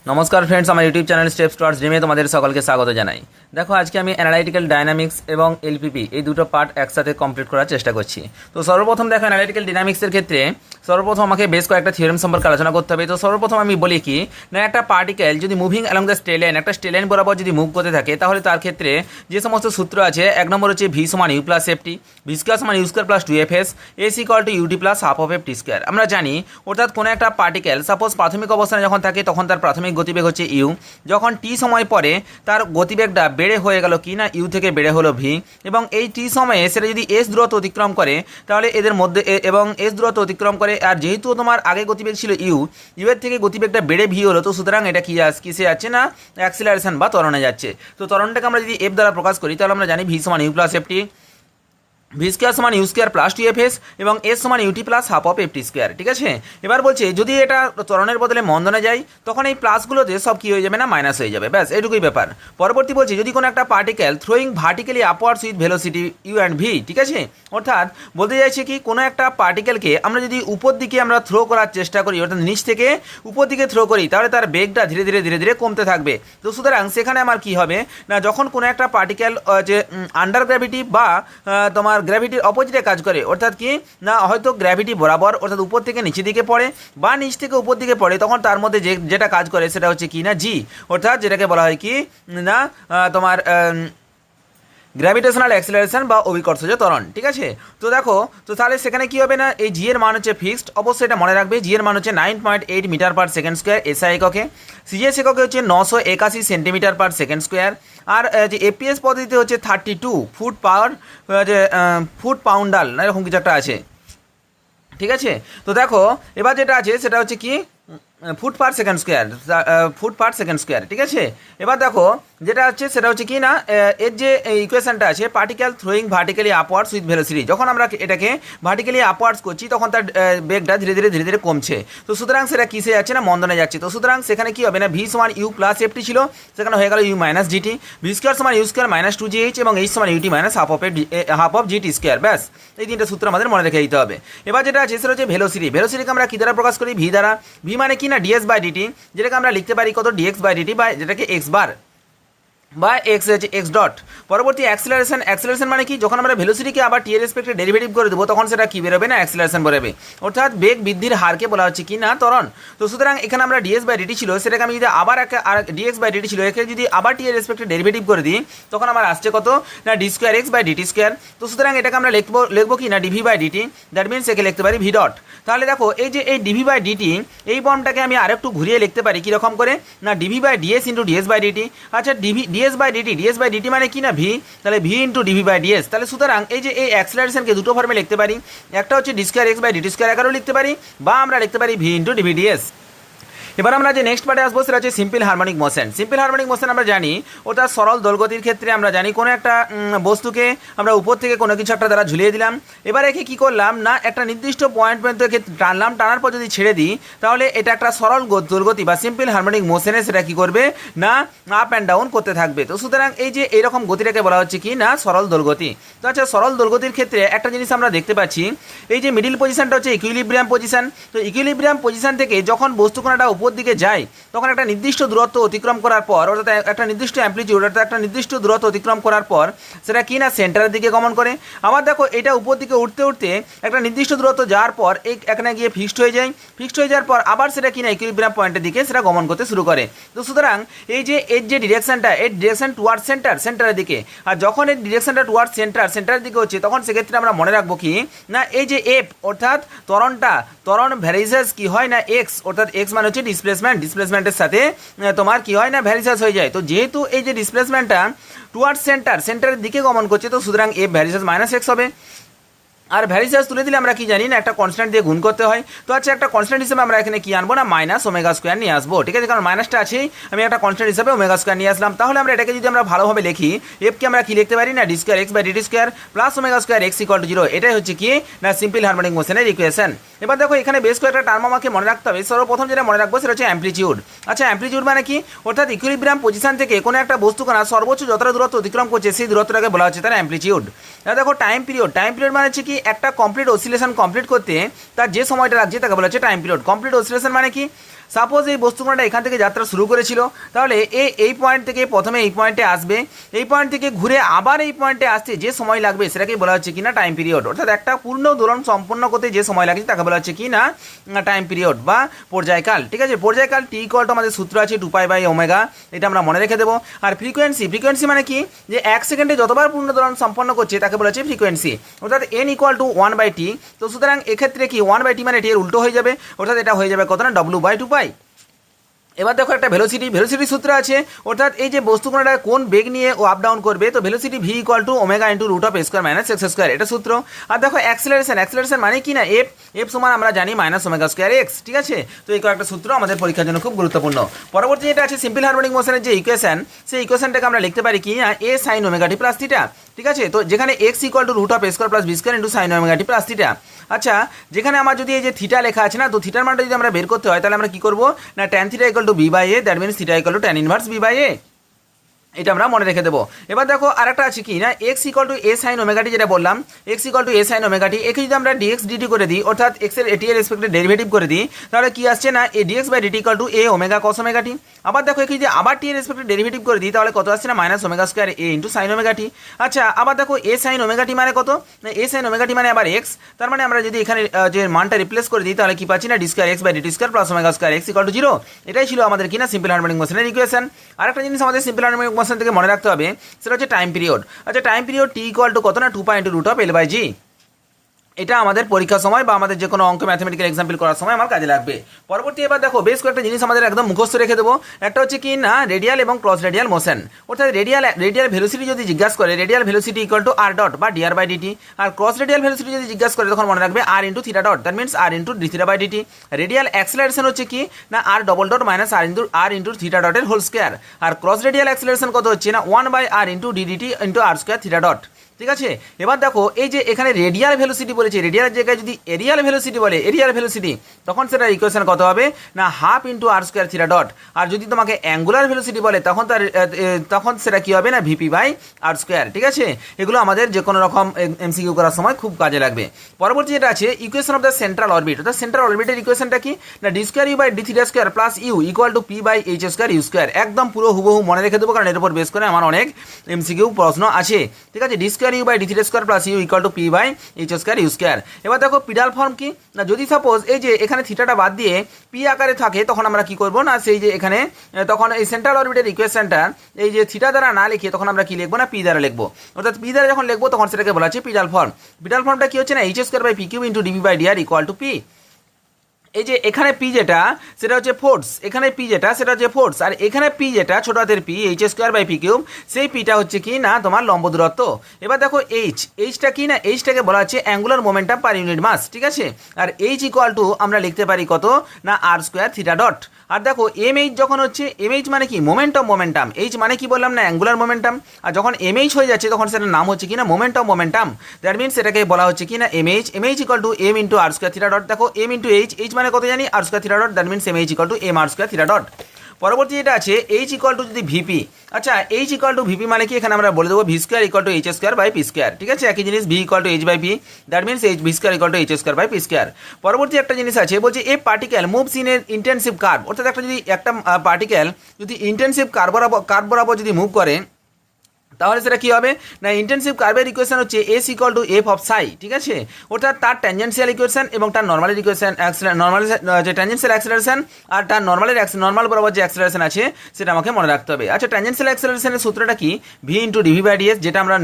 नमस्कार फ्रेंड्स, हमारे YouTube channel steps towards ड्रीमे তোমাদের সকলকে স্বাগত জানাই। দেখো আজকে আমি অ্যানালাইটিক্যাল ডাইনামিক্স এবং এলপিপি এই দুটো পার্ট একসাথে কমপ্লিট করার চেষ্টা করছি। তো সর্বপ্রথম দেখো অ্যানালাইটিক্যাল ডাইনামিক্সের ক্ষেত্রে সর্বপ্রথম আমাকে বেশ কয়েকটা থিওরেম সম্পর্কে আলোচনা করতে হবে। তো সর্বপ্রথম আমি বলি কি না, একটা পার্টিকেল যদি moving along the straight line, একটা স্ট্রেট লাইন বরাবর যদি মুভ করতে থাকে তাহলে তার ক্ষেত্রে যে সমস্ত সূত্র আছে, এক নম্বর হচ্ছে ভি সমান u plus f t, v square সমান u square plus two f s, s equal to u t plus half of f t square. আমরা জানি অর্থাৎ কোনো একটা পার্টিকেল সাপোজ প্রাথমিক অবস্থানে যখন থাকে তখন তার প্রাথমিক গতিবেগ হচ্ছে ইউ, যখন টি সময় পরে তার গতিবেগটা বেড়ে হয়ে গেল কি না ইউ থেকে বেড়ে হলো ভি, এবং এই টি সময়ে সেটা যদি এস দূরত্ব অতিক্রম করে তাহলে এদের মধ্যে এবং এস দূরত্ব অতিক্রম করে, আর যেহেতু তোমার আগে গতিবেগ ছিল ইউ, ইউ এর থেকে গতিবেগটা বেড়ে ভি হলো, তো সুতরাং এটা কিসে যাচ্ছে না অ্যাক্সিলারেশন বা ত্বরণে যাচ্ছে। তো ত্বরণটাকে আমরা যদি এফ দ্বারা প্রকাশ করি তাহলে আমরা জানি ভি সমান u plus f t, v square সমান u square plus two f s এবং এস সমান UT plus half of f t square. ঠিক আছে, এবার বলছে যদি এটা ত্বরণের বদলে মন্দনে যায় তখন এই প্লাসগুলোতে সব কী হয়ে যাবে না মাইনাস হয়ে যাবে, ব্যাস এটুকুই ব্যাপার। পরবর্তী বলছে যদি কোনো একটা particle throwing vertically upwards with velocity u and v, ঠিক আছে, অর্থাৎ বলতে চাইছে কি কোনো একটা পার্টিকেলকে আমরা যদি উপর দিকে আমরা থ্রো করার চেষ্টা করি, অর্থাৎ নিচ থেকে উপর দিকে থ্রো করি, তাহলে তার বেগটা ধীরে ধীরে ধীরে ধীরে কমতে থাকবে। তো সুতরাং সেখানে আমার কি হবে না, যখন কোনো একটা পার্টিকেল যে আন্ডার গ্র্যাভিটি বা তোমার গ্র্যাভিটির অপোজিটে কাজ করে, অর্থাৎ কি না হয়তো গ্র্যাভিটি বরাবর অর্থাৎ উপর থেকে নিচের দিকে পড়ে বা নিচ থেকে উপর দিকে পড়ে, তখন তার মধ্যে যেটা কাজ করে সেটা হচ্ছে কি না জি, অর্থাৎ যেটাকে বলা হয় কি না তোমার গ্র্যাভিটেশনাল অ্যাক্সিলারেশন বা অভিকর্ষজ ত্বরণ। ঠিক আছে, তো দেখো তো তাহলে সেখানে কি হবে না, এই জি এর মান হচ্ছে ফিক্সড, অবশ্যই এটা মনে রাখবে। জি এর মান হচ্ছে 9.8 metre per second square SI এককে, সিজিএস এককে হচ্ছে 981 সেন্টিমিটার পার সেকেন্ড স্কোয়ার, আর যে এপিএস পদ্ধতিতে হচ্ছে 32 ফুট পাওয়ার যে ফুট পাউন্ডাল না এরকম কিছু একটা আছে। ঠিক আছে, তো দেখো এবার যেটা আছে সেটা হচ্ছে কি ফুট পার সেকেন্ড স্কোয়ার, ফুট পার সেকেন্ড স্কোয়ার। ঠিক আছে, এবার দেখো যেটা হচ্ছে সেটা হচ্ছে কি না এর যে ইকুয়েশনটা আছে particle throwing vertically upwards with velocity, যখন আমরা এটাকে ভার্টিক্যালি আপওয়ার্ডস করছি তখন তার বেগটা ধীরে ধীরে ধীরে ধীরে কমছে, তো সুতরাং সেটা কিসে যাচ্ছে না মন্দনে যাচ্ছে। তো সুতরাং সেখানে কি হবে না ভি সমান ইউ প্লাস এফ টি ছিল, সেখানে হয়ে গেল u minus g t, v square সমান u square minus two g h এবং এইচ সমান u t minus half of g t square. ব্যাস এই তিনটা সূত্র আমাদের মনে রেখে দিতে হবে। এবার যেটা আছে সেটা হচ্ছে ভেলোসিটি, ভেলোসিটিকে আমরা কি দ্বারা প্রকাশ করি ভি দ্বারা, ভি মানে কি না ডিএস বাই ডিটি, যেটাকে আমরা লিখতে পারি কত ডিএক্স বাই ডিটি বা যেটাকে এক্স বার বা এক্স হচ্ছে এক্স ডট। পরবর্তী অ্যাক্সিলারেশন, অ্যাক্সিলারেশন মানে কি যখন আমরা ভেলোসিটিকে আবার টি এর রেসপেক্টে ডেরিভেটিভ করে দেবো তখন সেটা কি বেরোবে না অ্যাক্সিলারেশন বেরোবে, অর্থাৎ বেগ বৃদ্ধির হারকে বলা হচ্ছে কি না ত্বরণ। তো সুতরাং এখানে আমরা ডিএস বাই ডিটি ছিল সেটাকে আমি যদি আবার ডিএক্স বাই ডিটি ছিল একে যদি আবার টি এর রেসপেক্টে ডেরিভেটিভ করে দিই তখন আমার আসছে কত না D square x by DT square. তো সুতরাং এটাকে আমরা লিখবো কি না DV by dt, that means একে লিখতে পারি ভি ডট। তাহলে দেখো এই যে এই ডিভি বাই ডিটি এই ফর্মটাকে আমি আরেকটু ঘুরিয়ে লিখতে পারি কীরকম করে না DV by d s into d s by DT. আচ্ছা d s by d t, d s by d t মানে কি না ভি, তাহলে v into DV by d s. তাহলে সুতরাং এই যে এই অ্যাক্সিলারেশনকে দুটো ফর্মে লিখতে পারি, একটা হচ্ছে d square x by DT square আকারেও লিখতে পারি বা আমরা লিখতে পারি ভি ইন্টু ডিভি ডিএস। এবার আমরা যে নেক্সট পার্টে আসবো সেটা হচ্ছে simple harmonic motion. Simple harmonic motion আমরা জানি অর্থাৎ সরল দোলগতির ক্ষেত্রে আমরা জানি কোনো একটা বস্তুকে আমরা উপর থেকে কোনো কিছু একটা দ্বারা ঝুলিয়ে দিলাম, এবার একে কী করলাম না একটা নির্দিষ্ট পয়েন্ট পর্যন্ত টানলাম, টানার পর যদি ছেড়ে দিই তাহলে এটা একটা সরল দোলগতি বা সিম্পল হারমোনিক মোশনে সেটা কী করবে না আপ অ্যান্ড ডাউন করতে থাকবে। তো সুতরাং এই যে এইরকম গতিটাকে বলা হচ্ছে কি না সরল দোলগতি। তো আচ্ছা সরল দোলগতির ক্ষেত্রে একটা জিনিস আমরা দেখতে পাচ্ছি এই যে মিডিল পজিশনটা হচ্ছে ইকুইলিব্রিয়াম পজিশন। তো ইকুইলিব্রিয়াম পজিশন থেকে যখন বস্তুকণাটা উপর দিকে যায় তখন একটা নির্দিষ্ট দূরত্ব অতিক্রম করার পর অর্থাৎ একটা নির্দিষ্ট অ্যাম্পলিটিউড অর্থাৎ একটা নির্দিষ্ট দূরত্ব অতিক্রম করার পর সেটা কি না সেন্টারের দিকে গমন করে। আবার দেখো এটা উপর দিকে উঠতে উঠতে একটা নির্দিষ্ট দূরত্ব যাওয়ার পর এখানে গিয়ে ফিক্সড হয়ে যায়, ফিক্সড হয়ে যাওয়ার পর আবার সেটা কি না ইকুইলিব্রিয়াম পয়েন্টের দিকে সেটা গমন করতে শুরু করে। তো সুতরাং এই যে এর যে ডিরেকশনটা এর ডিরেকশন টুয়ার্ড সেন্টারের দিকে, আর যখন এই ডিরেকশনটা টুয়ার্ড সেন্টারের দিকে হচ্ছে তখন সেক্ষেত্রে আমরা মনে রাখবো কি না এই যে এফ অর্থাৎ ত্বরণ ভ্যারিসেস কি হয় না এক্স, অর্থাৎ এক্স মানে হচ্ছে ডিসপ্লেসমেন্টের সাথে তোমার কি হয় না ভ্যারিসেস হয়ে যায়। তো যেহেতু এই যে ডিসপ্লেসমেন্টটা টুয়ার্ড সেন্টারের দিকে গমন করছে তো সুতরাং এফ ভ্যারিসেস মাইনাস এক্স হবে। আর ভ্যারিসেস তুলে দিলে আমরা কি জানি না একটা কনস্ট্যান্ট দিয়ে গুণ করতে হয়। তো আচ্ছা একটা কনস্ট্যান্ট হিসেবে আমরা এখানে কি আনবো না মাইনাস ওমেগা স্কোয়ার নিয়ে আসবো। ঠিক আছে, কারণ মাইনাসটা আছেই, আমি একটা কনস্ট্যান্ট হিসেবে ওমেগা স্কোয়ার নিয়ে আসলাম। তাহলে আমরা এটাকে যদি আমরা ভালোভাবে লিখি এফকে আমরা কি লিখতে পারি না D square x by DT square plus omega square x equal to 0। এটাই হচ্ছে কি না সিম্পল হারমোনিক মোশনের ইকুয়েশন। এবার দেখো এখানে বেশ কয়েকটা টার্ম আমাকে মনে রাখতে হবে। সর্বপ্রথম যেটা মনে রাখবো সেটা হচ্ছে অ্যাম্পলিটিউড। আচ্ছা অ্যাম্পলিটিউড মানে কি অর্থাৎ ইকুইলিব্রিয়াম পজিশন থেকে কোনো একটা বস্তুকণা সর্বোচ্চ যতটা দূরত্ব অতিক্রম করছে সেই দূরত্বটাকে বলা হচ্ছে তার অ্যাম্পলিটিউড। এবার দেখো টাইম পিরিয়ড মানে হচ্ছে কি একটা কমপ্লিট অসিলেশন কমপ্লিট করতে তার যে সময়টা লাগছে তাকে বলা হচ্ছে টাইম পিরিয়ড। কমপ্লিট অসিলেশন মানে কি সাপোজ এই বস্তুকণাটা এখান থেকে যাত্রা শুরু করেছিল, তাহলে এই পয়েন্ট থেকে প্রথমে এই পয়েন্টে আসবে, এই পয়েন্ট থেকে ঘুরে আবার এই পয়েন্টে আসতে যে সময় লাগবে সেটাকেই বলা হচ্ছে কিনা টাইম পিরিয়ড। অর্থাৎ একটা পূর্ণ দোলন সম্পন্ন করতে যে সময় লাগে তাকে বলা হচ্ছে কি না টাইম পিরিয়ড বা পর্যায়কাল। ঠিক আছে, পর্যায়কাল টি ইকুয়াল টু আমাদের সূত্র আছে 2π/ω, এটা আমরা মনে রেখে দেবো। আর ফ্রিকোয়েন্সি মানে কি, যে 1 সেকেন্ডে যতবার পূর্ণ দোলন সম্পন্ন করছে তাকে বলা হচ্ছে ফ্রিকোয়েন্সি, অর্থাৎ n ইকুয়াল টু 1/t। তো সুতরাং এক্ষেত্রে কি 1/t মানে t এর উল্টো হয়ে যাবে, অর্থাৎ এটা হয়ে যাবে কত না w/2π। এবার দেখো একটা ভেলোসিটি সূত্র আছে, অর্থাৎ এই যে বস্তুকণাটা কোন বেগ নিয়ে ও আপ ডাউন করবে, তো velocity v equal to omega into root of square minus x square, এটা সূত্র। আর দেখো অ্যাক্সেলারেশন মানে কি না এফ সমান আমরা জানি মাইনাস ওমেগা স্কোয়ার এক্স। ঠিক আছে, তো এই কয়েকটা সূত্র আমাদের পরীক্ষার জন্য খুব গুরুত্বপূর্ণ। পরবর্তী যেটা আছে সিম্পল হারমোনিক মোশনের যে ইকুয়েশন, সেই ইকুয়েশনটাকে আমরা লিখতে পারি কি না a sine omega t plus theta. ঠিক আছে, তো যেখানে x equal to root of square plus b square into sine omega t plus theta. আচ্ছা, যেখানে আমার যদি এই যে থিটা লেখা আছে না, তো থিটার মানটা যদি আমরা বের করতে হয় তাহলে আমরা কি করবো না tan theta equal two b/a, that means theta equal two tan inverse b/a, এটা আমরা মনে রেখে দেবো। এবার দেখো আরেকটা আছে কি না x equal to a sine omega t, যেটা বললাম x equal to a sine omega t, একে যদি আমরা ডিএক্স ডিটি করে দিই, অর্থাৎ এক্স এর এটি এর রেসপেক্টে ডেরিভেটিভ করে দিই, তাহলে কি আসছে না a d x by DT equal to a omega cos omega t. আবার দেখো একে যদি আবার টি এর রেসপেক্টে ডেরিভেটিভ করে দিই, তাহলে কত আসছে না মাইনাস ওমেগা স্কোয়ার এ ইন্টু সাইন ওমেগা টি। আচ্ছা, আবার দেখো এ সাইন ওমেগা টি মানে কত না এ সাইন ওমেগা টি মানে আবার এক্স, তার মানে আমরা যদি এখানে যে মানটা রিপ্লেস করে দিই তাহলে কি পাচ্ছি না D square x by DT square plus omega square x equal to 0। এটাই ছিল আমাদের কিনা সিম্পল হারমোনিক মোশনের ইকুয়েশন। আরেকটা জিনিস আমাদের সিম্পল হারমোনিক মোশন থেকে মনে রাখতে হবে, সেটা হচ্ছে টাইম পিরিয়ড। আচ্ছা, time period t equal to কত না 2π ইন্টু রুট অফ L/g। এটা আমাদের পরীক্ষার সময় বা আমাদের যে কোনো অঙ্ক ম্যাথমেটিক্যাল এক্সাম্পল করার সময় আমার কাজে লাগবে। পরবর্তী এবার দেখো বেশ কয়েকটা জিনিস আমাদের একদম মুখস্থ রেখে দেবো। একটা হচ্ছে কি না রেডিয়াল এবং ক্রস রেডিয়াল মোশন, অর্থাৎ রেডিয়াল ভেলোসিটি যদি জিজ্ঞাসা করে radial velocity equal to r dot বা ডিআর বাই ডিটি, আর ক্রস রেডিয়াল ভেলোসিটি যদি জিজ্ঞাসা করে তখন মনে রাখবে r into theta dot, that means r into d theta by d t. Radial acceleration হচ্ছে কি না r double dot minus r into theta ডটের হোল স্কোয়ার, আর ক্রস রেডিয়াল অ্যাক্সেলারেশন কত হচ্ছে না 1/r into ddt into r square theta dot. ঠিক আছে, এবার দেখো এই যে এখানে রেডিয়াল ভেলোসিটি বলেছে, রেডিয়ালের জায়গায় যদি এরিয়াল ভেলোসিটি বলে এরিয়াল ভেলোসিটি, তখন সেটার ইকুয়েশন কত হবে না half into r square theta dot. আর যদি তোমাকে অ্যাঙ্গুলার ভেলোসিটি বলে তখন সেটা কি হবে না ভিপি বাই আর স্কোয়ার। ঠিক আছে, এগুলো আমাদের যে কোনো রকম এমসিকিউ করার সময় খুব কাজে লাগবে। পরবর্তী যেটা আছে equation of the central orbit, অর্থাৎ সেন্ট্রাল অরবিটের ইকুয়েশনটা কি না D square you by D theta square plus you equal to p by H square you square. একদম পুরো হুবহু মনে রেখে দেবো, কারণ এর উপর বেস করে আমার অনেক এমসিকিউ প্রশ্ন আছে। ঠিক আছে, d square you by D theta square plus you equal to p by H square you square. এবার দেখো পিডাল ফর্ম কি না যদি সাপোজ এই যে এখানে থিটাটা বাদ দিয়ে পি আকারে থাকে, তখন আমরা কি করবো না সেই যে এখানে তখন এই সেন্ট্রাল অরবিটের ইকুয়েশনটা এই যে থিটা দ্বারা না লিখে তখন আমরা কি লিখবো না পি দ্বারা লিখবো, অর্থাৎ পি দ্বারা যখন লিখবো তখন সেটাকে বলা হচ্ছে পিডাল ফর্ম। পিডাল ফর্মটা কি হচ্ছে না H square by p cube into dp by DR equal to p. এই যে এখানে পি যেটা সেটা হচ্ছে ফোর্স, এখানে পি যেটা সেটা হচ্ছে ফোর্স, আর এখানে পি যেটা ছোট হাতের p h square by p cube, সেই পিটা হচ্ছে কি না তোমার লম্ব দূরত্ব। এবার দেখো এইচটা কি না এইচটাকে বলা হচ্ছে অ্যাঙ্গুলার মোমেন্টাম পার ইউনিট মাস। ঠিক আছে, আর এইচ ইকুয়াল টু আমরা লিখতে পারি কত না আর স্কোয়ার থিটা ডট। আর দেখো এমএইচ যখন হচ্ছে এমএইচ মানে কি মোমেন্টাম, এইচ মানে কি বললাম না অ্যাঙ্গুলার মোমেন্টাম, আর যখন এমএইচ হয়ে যাচ্ছে তখন সেটার নাম হচ্ছে কি না মোমেন্টাম, দ্যাট মিনস সেটাকে বলা হচ্ছে কি না m h equal to m into r square theta dot. দেখো এম ইন্টু এইচ মানে কত জানি r square theta dot, that means m h equal to m r square theta dot. পরবর্তী যেটা আছে এইচ ইকুয়াল টু যদি ভিপি, আচ্ছা এইচ ইকুয়াল টু ভিপি মানে কি এখানে আমরা বলে দেবো v square equal to H square by P square. ঠিক আছে, একই জিনিস v equal to H by P, that means H V square equal to H square by P square. পরবর্তী একটা জিনিস আছে বলছে এ পার্টিকেল মুভস ইন এর ইন্টেন্সিভ কার্ভ, অর্থাৎ একটা পার্টিকেল যদি ইন্টেন্সিভ কার্ভ বরাবর যদি মুভ করে তাহলে সেটা কি হবে না ইন্টেন্সিভ কার্ভের ইকুয়েশন হচ্ছে S equal to F of সাই। ঠিক আছে, অর্থাৎ তার ট্যানজেন্সিয়াল ইকুয়েশন এবং তার নর্মালের ইকুয়েশন নর্মাল যে ট্যানজেন্সিয়াল অ্যাক্সেলারেশন আর তার নর্মাল বরাবর যে অ্যাক্সেলারেশন আছে সেটা আমাকে মনে রাখতে হবে। আচ্ছা, ট্যানজেন্সিয়াল অ্যাক্সেলারেশনের সূত্রটা কি V into DV by DS, যেটা আমরা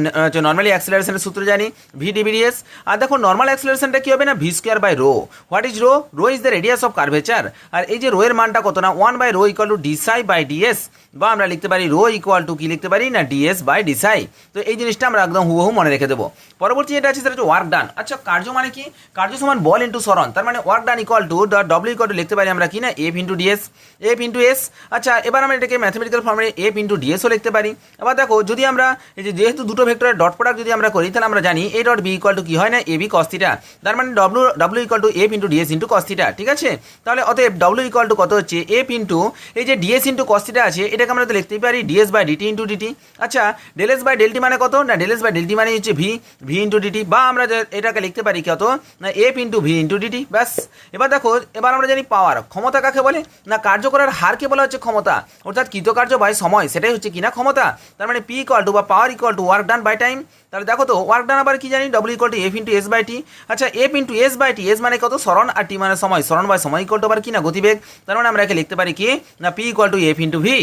নর্মালি অ্যাক্সেলারেশনের সূত্র জানি ভি ডিভি ডিএস। আর দেখো নর্মাল অ্যাক্সেলারেশনটা কি হবে না v square by rho. What is rho? Rho is the radius of curvature, আর এই যে রো এর মানটা কত না 1 by rho equal to d psi by ds, বা আমরা লিখতে পারি রো ইকুয়াল টু কি লিখতে পারি না ডিএস বাই ডি সাই। তো এই জিনিসটা আমরা একদম হুবহু মনে রেখে দেবো। পরবর্তী যেটা আছে সেটা হচ্ছে ওয়ার্ক ডান। আচ্ছা, কার্য মানে কি? কার্য সমান বল ইন্টু সরণ, তার মানে work done equal two W equal two লিখতে পারি আমরা কি না F into DS, F into S. আচ্ছা, এবার আমরা এটাকে ম্যাথমেটিক্যাল ফর্মে এফ ইন্টু ডিএসও লিখতে পারি। এবার দেখো যদি আমরা এই যে যেহেতু দুটো ভেক্টরের ডট প্রোডাক্ট যদি আমরা করি তাহলে আমরা জানি A dot B equal to কি হয় না এ বি কস থিটা, তার মানে W equal to F into DS into cos theta. ঠিক আছে, তাহলে অতএব ডব্লিউ ইকুয়াল টু কত হচ্ছে এফ ইন্টু এই যে ডিএস ইন্টু কস থিটা আছে এটাকে আমরা তো লিখতেই পারি ds by DT into dt. আচ্ছা, del s by del t মানে কত না del s by del t মানে হচ্ছে ভি ইন্টু ডিটি, বা আমরা এটাকে লিখতে পারি কত না F into V into DT. ব্যাস। এবার দেখো, এবার আমরা জানি পাওয়ার, ক্ষমতা কাকে বলে না কার্য করার হারকে বলা হচ্ছে ক্ষমতা, অর্থাৎ কৃতকার্য বাই সময়, সেটাই হচ্ছে কিনা ক্ষমতা। তার মানে পি ইকুয়াল টু বা power equal to work done by time. তাহলে দেখো তো ওয়ার্ক ডান আবার কি জানি ডব্লিউ equal to F into s by t. আচ্ছা, f into s by t, s মানে কত সরণ, আর টি মানে সময়, সরণ বাই সময় ইকুয়াল টু আবার কি না গতিবেগ। তার মানে আমরা একে লিখতে পারি কি না P equal to F into V.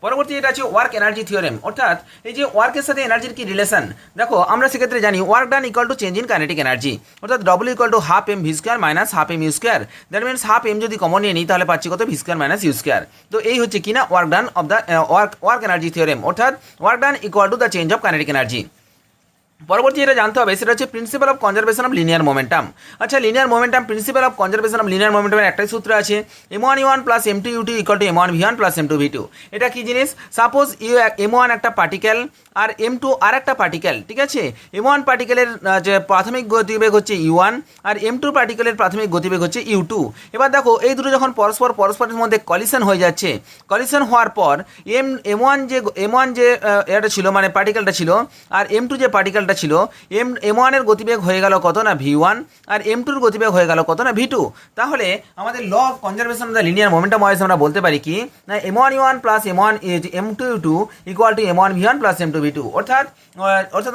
পরবর্তী এটা আছে ওয়ার্ক এনার্জি থিওরেম, অর্থাৎ এই যে ওয়ার্কের সাথে এনার্জির কি রিলেশন। দেখো আমরা সেক্ষেত্রে জানি work done equal to change in kinetic energy, অর্থাৎ ডব্লিউ equal to half M V square minus half M U square. That means half m যদি কমন নিয়ে নিই তাহলে পাচ্ছি কত v square minus u square. তো এই হচ্ছে কিনা work done of the work energy theorem, অর্থাৎ work done equal to the change of kinetic energy. পরবর্তী যেটা জানতে হবে সেটা হচ্ছে principle of conservation of linear momentum. আচ্ছা, linear momentum, principle of conservation of linear মোমেন্টামের একটাই সূত্র আছে, m1 plus m2 u2 equal to m1 v1 plus m2 v2। এটা কি জিনিস, সাপোজ m1 একটা পার্টিকেল আর m2 আর একটা পার্টিকেল, ঠিক আছে। m1 পার্টিকেলের যে প্রাথমিক গতিবেগ হচ্ছে u1 আর m2 পার্টিকেলের প্রাথমিক গতিবেগ হচ্ছে u2। এবার দেখো এই দুটো যখন পরস্পরের মধ্যে কলিশন হয়ে যাচ্ছে, কলিশন হওয়ার পর m1 যে এটা ছিল মানে পার্টিকেলটা ছিল, আর m2 যে পার্টিকেলটা ছিল, m1 এর গতিবেগ হয়ে গেল কত না v1, আর m2 এর গতিবেগ হয়ে গেল কত না v2। তাহলে আমাদের law of conservation of the linear momentum wise আমরা বলতে পারি কি না m1 plus m2 u2 equal to m1 v1 plus m2 v2। অর্থাৎ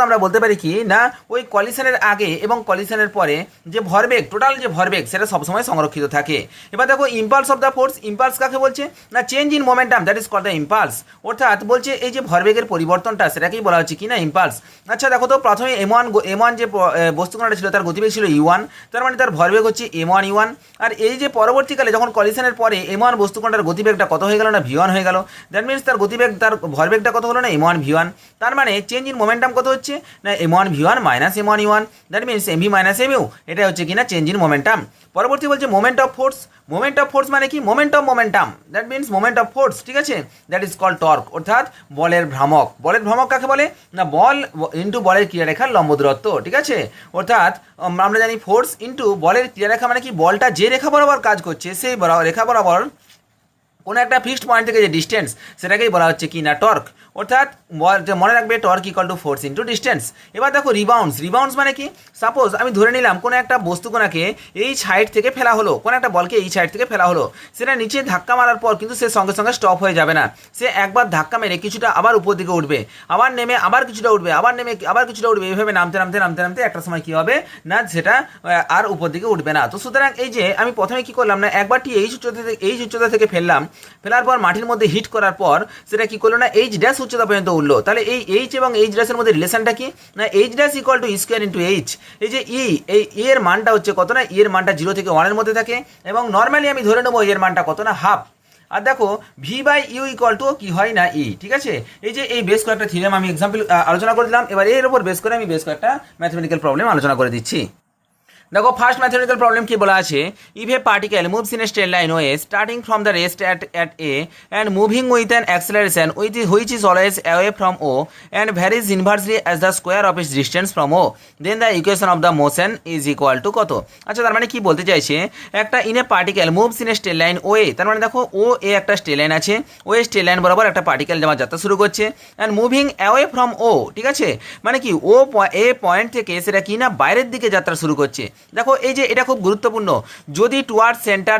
আমরা বলতে পারি কি না ওই কলিশনের আগে এবং কলিশনের পরে যে ভরবেগ, টোটাল যে ভরবেগ সেটা সবসময় সংরক্ষিত থাকে। এবার দেখো impulse of the force, impulse কাকে বলছে না change in momentum, that is called the impulse. অর্থাৎ বলছে এই যে ভরবেগের পরিবর্তনটা সেটাকেই বলা হচ্ছে কি না ইম্পালস। আচ্ছা দেখো তো প্রথমে m1 যে বস্তুকণাটা ছিল তার গতিবেগ ছিল u1, তার মানে তার ভরবেগ হচ্ছে m1 u1। আর এই যে পরবর্তীকালে যখন কলিশনের পরে m1 বস্তুকণাটার গতিবেগটা কত হয়ে গেল না v1 হয়ে গেল, দ্যাট মিনস তার গতিবেগ তার ভরবেগটা কত হলো না m1 v1। তার মানে চেঞ্জ ইন মোমেন্টাম কত হচ্ছে না m1 v1 minus m1 u1, that means mv minus mu। এটা হচ্ছে কিনা চেঞ্জ ইন মোমেন্টাম। পরবর্তী বলছে moment of force, moment of force মানে কি moment of momentum, that means moment of force, ঠিক আছে। দ্যাট ইজ কল্ড টর্ক, অর্থাৎ বলের ভ্রামক। বলের ভ্রামক কাকে বলে না বল ইন্টু বলের ক্রিয়ারেখার লম্ব দূরত্ব, ঠিক আছে। অর্থাৎ আমরা জানি ফোর্স ইন্টু বলের ক্রিয়ারেখা মানে কি বলটা যে রেখা বরাবর কাজ করছে সেই রেখা বরাবর কোনো একটা ফিক্সড পয়েন্ট থেকে যে ডিস্টেন্স সেটাকেই বলা হচ্ছে কি না টর্ক। অর্থাৎ মনে রাখবে torque equal to force into distance. এবার দেখো রিবাউন্ডস মানে কি, সাপোজ আমি ধরে নিলাম কোনো একটা বস্তুকণাকে এই সাইড থেকে ফেলা হলো, কোনো একটা বলকে এই সাইড থেকে ফেলা হলো, সেটা নিচে ধাক্কা মারার পর কিন্তু সে সঙ্গে সঙ্গে স্টপ হয়ে যাবে না, সে একবার ধাক্কা মেরে কিছুটা আবার উপর দিকে উঠবে, আবার নেমে আবার কিছুটা উঠবে, আবার নেমে আবার কিছুটা উঠবে, এইভাবে নামতে একটা সময় কি হবে না সেটা আর উপর দিকে উঠবে না। তো সুতরাং এই যে আমি প্রথমে কি করলাম না একবারটি এই উচ্চতা থেকে ফেলার পর মাটির মধ্যে হিট করার পর সেটা কি করলো না এইচ ড্যাশ উচ্চতা পর্যন্ত উঠলো। তাহলে এই এইচ এবং এইচ ড্যাশের মধ্যে রিলেশনটা কি না H dash equal to square into H. এই যে এই এর মানটা হচ্ছে কত না এর মানটা 0 থেকে 1 এর মধ্যে থাকে, এবং নর্মালি আমি ধরে নেবো এর মানটা কত না হাফ। আর দেখো V by U equal to কি হয় না ই, ঠিক আছে। এই যে এই বেশ কয়েকটা থিওরেম আমি এক্সাম্পল আলোচনা করে দিলাম, এবার এর উপর বেস করে আমি বেশ কয়েকটা ম্যাথমেটিক্যাল প্রবলেম আলোচনা করে দিচ্ছি। দেখো ফার্স্ট ম্যাথমেটিক্যাল প্রবলেম কি বলা আছে, if a particle moves in a straight line way starting from the rest at A and moving with an acceleration which is always away from O and varies inversely as the square of its distance from O, then the equation of the motion is equal to কত। আচ্ছা তার মানে কি বলতে চাইছে, একটা in a particle moves in a straight line way, তার মানে দেখো ও এ একটা স্ট্রেট লাইন আছে, ও এ স্ট্রেট লাইন বরাবর একটা পার্টিকেল যেমন যাত্রা শুরু করছে, অ্যান্ড মুভিং অ্যাওয়ে ফ্রম ও, ঠিক আছে। মানে কি ও এ পয়েন্ট থেকে সেটা কি না বাইরের দিকে যাত্রা শুরু করছে। দেখো এই যে এটা খুব গুরুত্বপূর্ণ, যদি টুয়ার্ড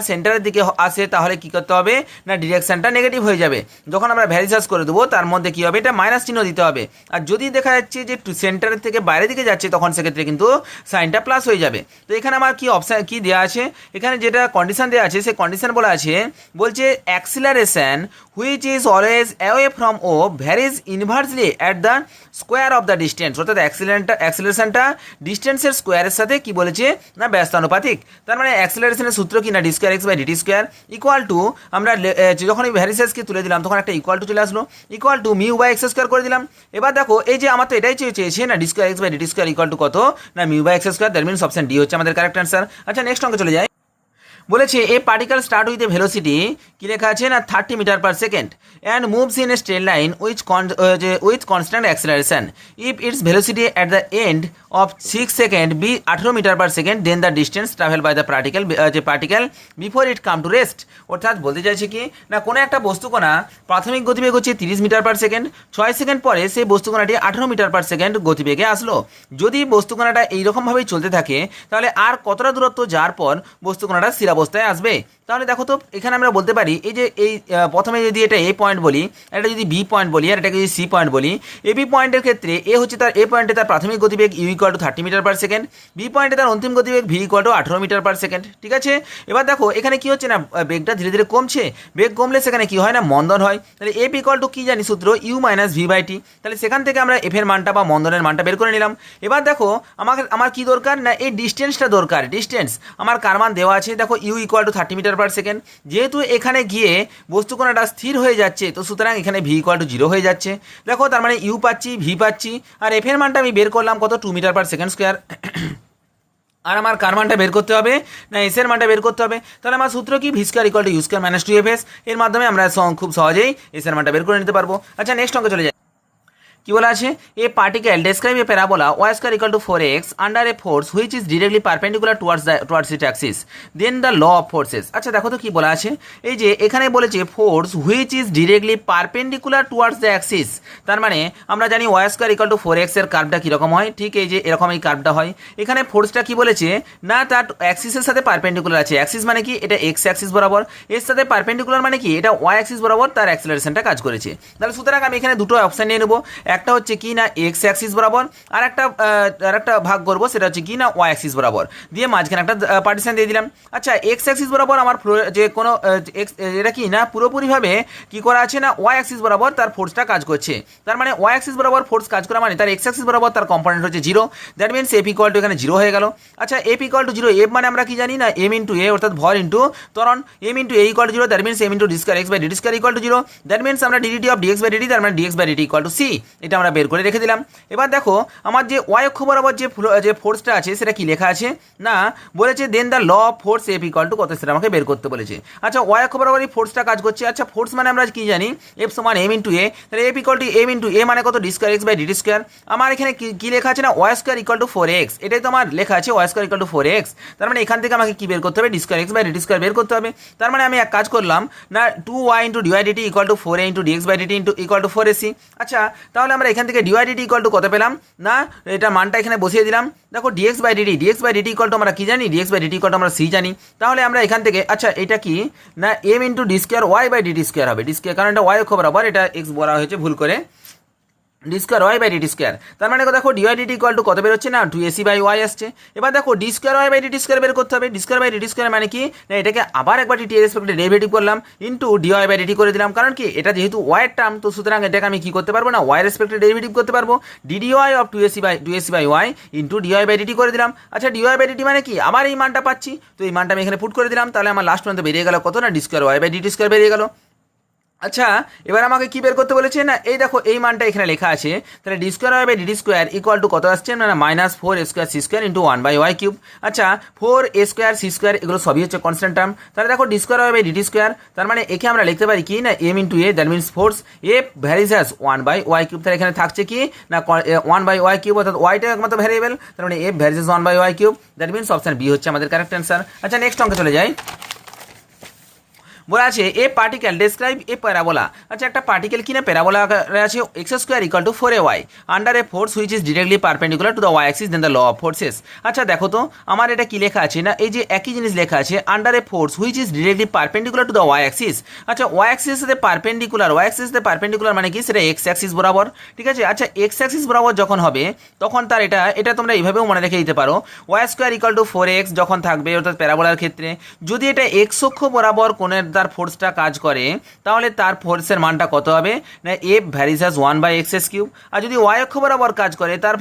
সেন্টারের দিকে আসে তাহলে কি করতে হবে না ডিরেকশনটা নেগেটিভ হয়ে যাবে, যখন আমরা ভ্যারিসাস করে দেবো তার মধ্যে কি হবে এটা মাইনাস চিহ্ন দিতে হবে, আর যদি দেখা যাচ্ছে যে সেন্টারের থেকে বাইরের দিকে যাচ্ছে তখন সেক্ষেত্রে কিন্তু সাইনটা প্লাস হয়ে যাবে। তো এখানে আমার কি অপশান কি দেওয়া আছে, এখানে যেটা কন্ডিশন দেওয়া আছে সেই কন্ডিশন বলা আছে, বলছে acceleration which is always away from O varies inversely at the square of the distance, অর্থাৎ অ্যাক্সিলারেশনটা ডিস্টেন্সের স্কোয়ারের সাথে কি বলেছে না ব্যস্তানুপাতিক। তার মানে অ্যাক্সিলারেশনের সূত্র কি না D square x by DT square equal to, আমরা যখন এই ভ্যারিসেসকে তুলে দিলাম তখন একটা ইকুয়াল টু চলে আসলো, equal to mu by X square করে দিলাম। এবার দেখো এই যে আমার তো এটাই চেয়েছে না D square x by DT square equal to কত না mu by X square, that means option D হচ্ছে আমাদের কারেক্ট অ্যান্সার। আচ্ছা নেক্সট অঙ্কে চলে যাই। বলেছে a particle start with a velocity কি লেখা আছে না 30 metre per second and moves in a straight line with constant acceleration if its velocity at the end of 6 second be 18 metre per second then the distance travel by the particle before it come to rest. অর্থাৎ বলতে চাইছে কি না কোনো একটা বস্তুকণা প্রাথমিক গতিবেগ হচ্ছে 30 মিটার পার সেকেন্ড, 6 সেকেন্ড পরে সেই বস্তুকণাটি 18 মিটার পার সেকেন্ড গতিবেগে আসলো। যদি বস্তুকণাটা এইরকমভাবেই চলতে থাকে তাহলে আর কতটা দূরত্ব যাওয়ার পর বস্তুকণাটা স্থিরাবস্থায় আসবে। তাহলে দেখো তো এখানে আমরা বলতে পারি এই যে এই প্রথমে যদি এটা এ পয়েন্ট বলি, এটা যদি বি পয়েন্ট বলি আর এটাকে যদি সি পয়েন্ট বলি, এ বি পয়েন্টের ক্ষেত্রে এ হচ্ছে তার এ পয়েন্টে তার প্রাথমিক গতিবেগ U equal to 30 metre per second, B পয়েন্টে তার অন্তিম গতিবেগ V equal to 18 metre per second. ঠিক আছে, এবার দেখো এখানে কি হচ্ছে না বেগটা ধীরে ধীরে কমছে, বেগ কমলে সেখানে কি হয় না মন্দন হয়। তাহলে এফ ইকুয়াল টু কি জানি সূত্র you minus V by T. তাহলে সেখান থেকে আমরা এফ এর মানটা বা মন্দনের মানটা বের করে নিলাম। এবার দেখো আমার কি দরকার না এই ডিস্টেন্সটা দরকার। ডিস্টেন্স আমার কার মান দেওয়া আছে, দেখো U equal to 30 metre per second. যেহেতু এখানে গিয়ে বস্তুকণাটা স্থির হয়ে যাচ্ছে তো সুতরাং এখানে ভি ইকুয়াল টু 0 হয়ে যাচ্ছে। দেখো তার মানে ইউ পাচ্ছি, ভি পাচ্ছি, আর এফ এর মানটা আমি বের করলাম কত 2 মিটার পার সেকেন্ড স্কোয়ার। আর আমার কার মানটা বের করতে হবে না এস এর মানটা বের করতে হবে। তাহলে আমার সূত্র কি V square equal to U square minus 2 F S. এর মাধ্যমে আমরা খুব সহজেই এস এর মানটা বের করে নিতে পারবো। আচ্ছা নেক্সট অঙ্কে চলে যাই। কি বলা আছে a particle describe a parabola y square equal to 4x under a force which is directly perpendicular towards it axis then the law of forces. আচ্ছা দেখো তো কি বলা আছে এই যে এখানে বলেছে force which is directly perpendicular towards the Axis. তার মানে আমরা জানি Y square equal to 4x এর কার্ভটা কীরকম হয়, ঠিক এই যে এরকম এই কার্ভটা হয়। এখানে ফোর্সটা কি বলেছে না তার অ্যাক্সিসের সাথে পারপেন্ডিকুলার আছে। অ্যাক্সিস মানে কি এটা এক্স অ্যাক্সিস বরাবর, এর সাথে পারপেন্ডিকুলার মানে কি এটা ওয়াই অ্যাক্সিস বরাবর তার অ্যাক্সেলারেশনটা কাজ করেছে। তাহলে সুতরাং আমি এখানে দুটো অপশন নিয়ে নেবো, একটা হচ্ছে কি না এক্স অ্যাক্সিস বরাবর আর একটা ভাগ করবো সেটা হচ্ছে কি না ওয়াই অ্যাক্সিস বরাবর, দিয়ে মাঝখানে একটা পার্টিশন দিয়ে দিলাম। আচ্ছা এক্স অ্যাক্সিস বরাবর আমার যে কোনো এটা কি না পুরোপুরিভাবে কি করা আছে না ওয়াই অ্যাক্সিস বরাবর তার ফোর্সটা কাজ করছে। তার মানে ওয়াই অ্যাক্সিস বরাবর ফোর্স কাজ করা মানে তার এক্স অ্যাক্সিস বরাবর তার কম্পোনেন্ট হচ্ছে 0, that means F equal two এখানে 0 হয়ে গেল। আচ্ছা এফ ইকুয়াল টু 0, এফ মানে আমরা কি জানি না এম ইন্টু এ অর্থাৎ ভর ইন্টু ত্বরণ, m into a equal to 0, that means m into D square x by d square equal to 0, that means আমরা ddt of dx by dt তার মানে dx by DT equal to c, এটা আমরা বের করে রেখে দিলাম। এবার দেখো আমার যে ওয়াই অক্ষ বরাবর যে ফোর্সটা আছে সেটা কি লেখা আছে না বলেছে then the law of force f equal to কত সেটা আমাকে বের করতে বলেছে। আচ্ছা ওয়াই অক্ষ বরাবর এই ফোর্সটা কাজ করছে। আচ্ছা ফোর্স মানে আমরা কি জানি এফ সমান এম ইন্টু এ, তাহলে f equal to m into a মানে কত D square x by DT square. আমার এখানে কি লেখা আছে না Y square equal to 4x, এটাই তো আমার লেখা আছে Y square equal to 4x। তার মানে এখান থেকে আমাকে কি বের করতে হবে D square x by DT square বের করতে হবে। তার মানে আমি এক কাজ করলাম না 2y into DY DT equal to 4a into DX by DT into equal to 4ac। আচ্ছা তাহলে আমরা এখান থেকে ডিওয়াই ডিটি ইকুয়াল টু কত পেলাম না এটা মানটা এখানে বসিয়ে দিলাম। দেখো DX by DT equal to আমরা কি জানি DX by DT equal to আমরা সি জানি। তাহলে আমরা এখান থেকে আচ্ছা এটা কি না M into D square Y by DT square হবে, ডি স্কয়ার কারণ এটা ওয়াই অক্ষ বরাবর, এটা এক্স বলা হয়েছে ভুল করে, D square Y by DT square. তার মানে দেখো ডিওয়াই ডিটি ইকুয়াল টু কত বের হচ্ছে না 2ac বাই ওয়াই আসছে। এবার দেখো D square Y by DT square বের করতে হবে, D square by DT square মানে কি না এটাকে আবার একবার টি এর রেসপেক্টে ডেরিভেটিভ করলাম ইনটু ডিওয়াই বাই ডিটি করে দিলাম, কারণ কি এটা যেহেতু ওয়াই এর টার্ম তো সুতরাং এটাকে আমি কি করতে পারবো না ওয়াই রেসপেক্টে ডেরিভেটিভ করতে পারবো, ddy of 2ac by y into dy by DT করে দিলাম। আচ্ছা ডিওয়াই বাই ডিটি মানে কি আবার এই মানটা পাচ্ছি, তো এই মানটা আমি এখানে পুট করে দিলাম। তাহলে আমার লাস্ট পর্যন্ত বেরিয়ে গেল কত না D square Y by DT square বেরিয়ে গেল। আচ্ছা এবার আমাকে কি বের করতে বলেছে না এই দেখো এই মানটা এখানে লেখা আছে, তাহলে D square Y by DT square equal to কত আসছে না minus 4a square C square into 1 by Y cube. আচ্ছা 4a স্কয়ার সি স্কয়ার এগুলো সবই হচ্ছে কনস্ট্যান্ট টার্ম। তাহলে দেখো D square Y by DT square তার মানে একে আমরা লিখতে পারি কি না M into A that means force A varies as 1 by Y cube. তাহলে এখানে থাকছে কি না 1 বাই ওয়াই কিউব অর্থাৎ ওয়াইটা একমাত্র ভ্যারিয়েবল, তার মানে F varies 1 by Y cube, that means option B হচ্ছে আমাদের কারেক্ট অ্যান্সার। আচ্ছা নেক্সট অঙ্কে চলে যাই। বলা আছে a particle describe a parabola. আচ্ছা একটা পার্টিকেল কিনা প্যারাবোলা আছে X square equal to 4ay under a force which is directly perpendicular to the Y axis then the law of forces. আচ্ছা দেখো তো আমার এটা কি লেখা আছে না এই যে একই জিনিস লেখা আছে under a force which is directly perpendicular to the Y axis. আচ্ছা ওয়াই অ্যাক্সিসের সাথে পারপেন্ডিকুলার, ওয়াই অ্যাক্সিসের সাথে পারপেন্ডিকুলার মানে কি সেটা এক্স অ্যাক্সিস বরাবর, ঠিক আছে। আচ্ছা এক্স অ্যাক্সিস বরাবর যখন হবে তখন তার এটা তোমরা এইভাবেও মনে রেখে দিতে পারো Y square equal to 4x যখন থাকবে অর্থাৎ প্যারাবোলার ক্ষেত্রে, যদি এটা এক্স অক্ষ বরাবর কোণের তার ফোর্সটা কাজ করে তাহলে তার ফোর্সের মানটা কত হবে না এফ ভ্যারিজ অ্যাজ 1/x³ আর যদি ওয়াই অক্ষ বরাবর কাজ করে তার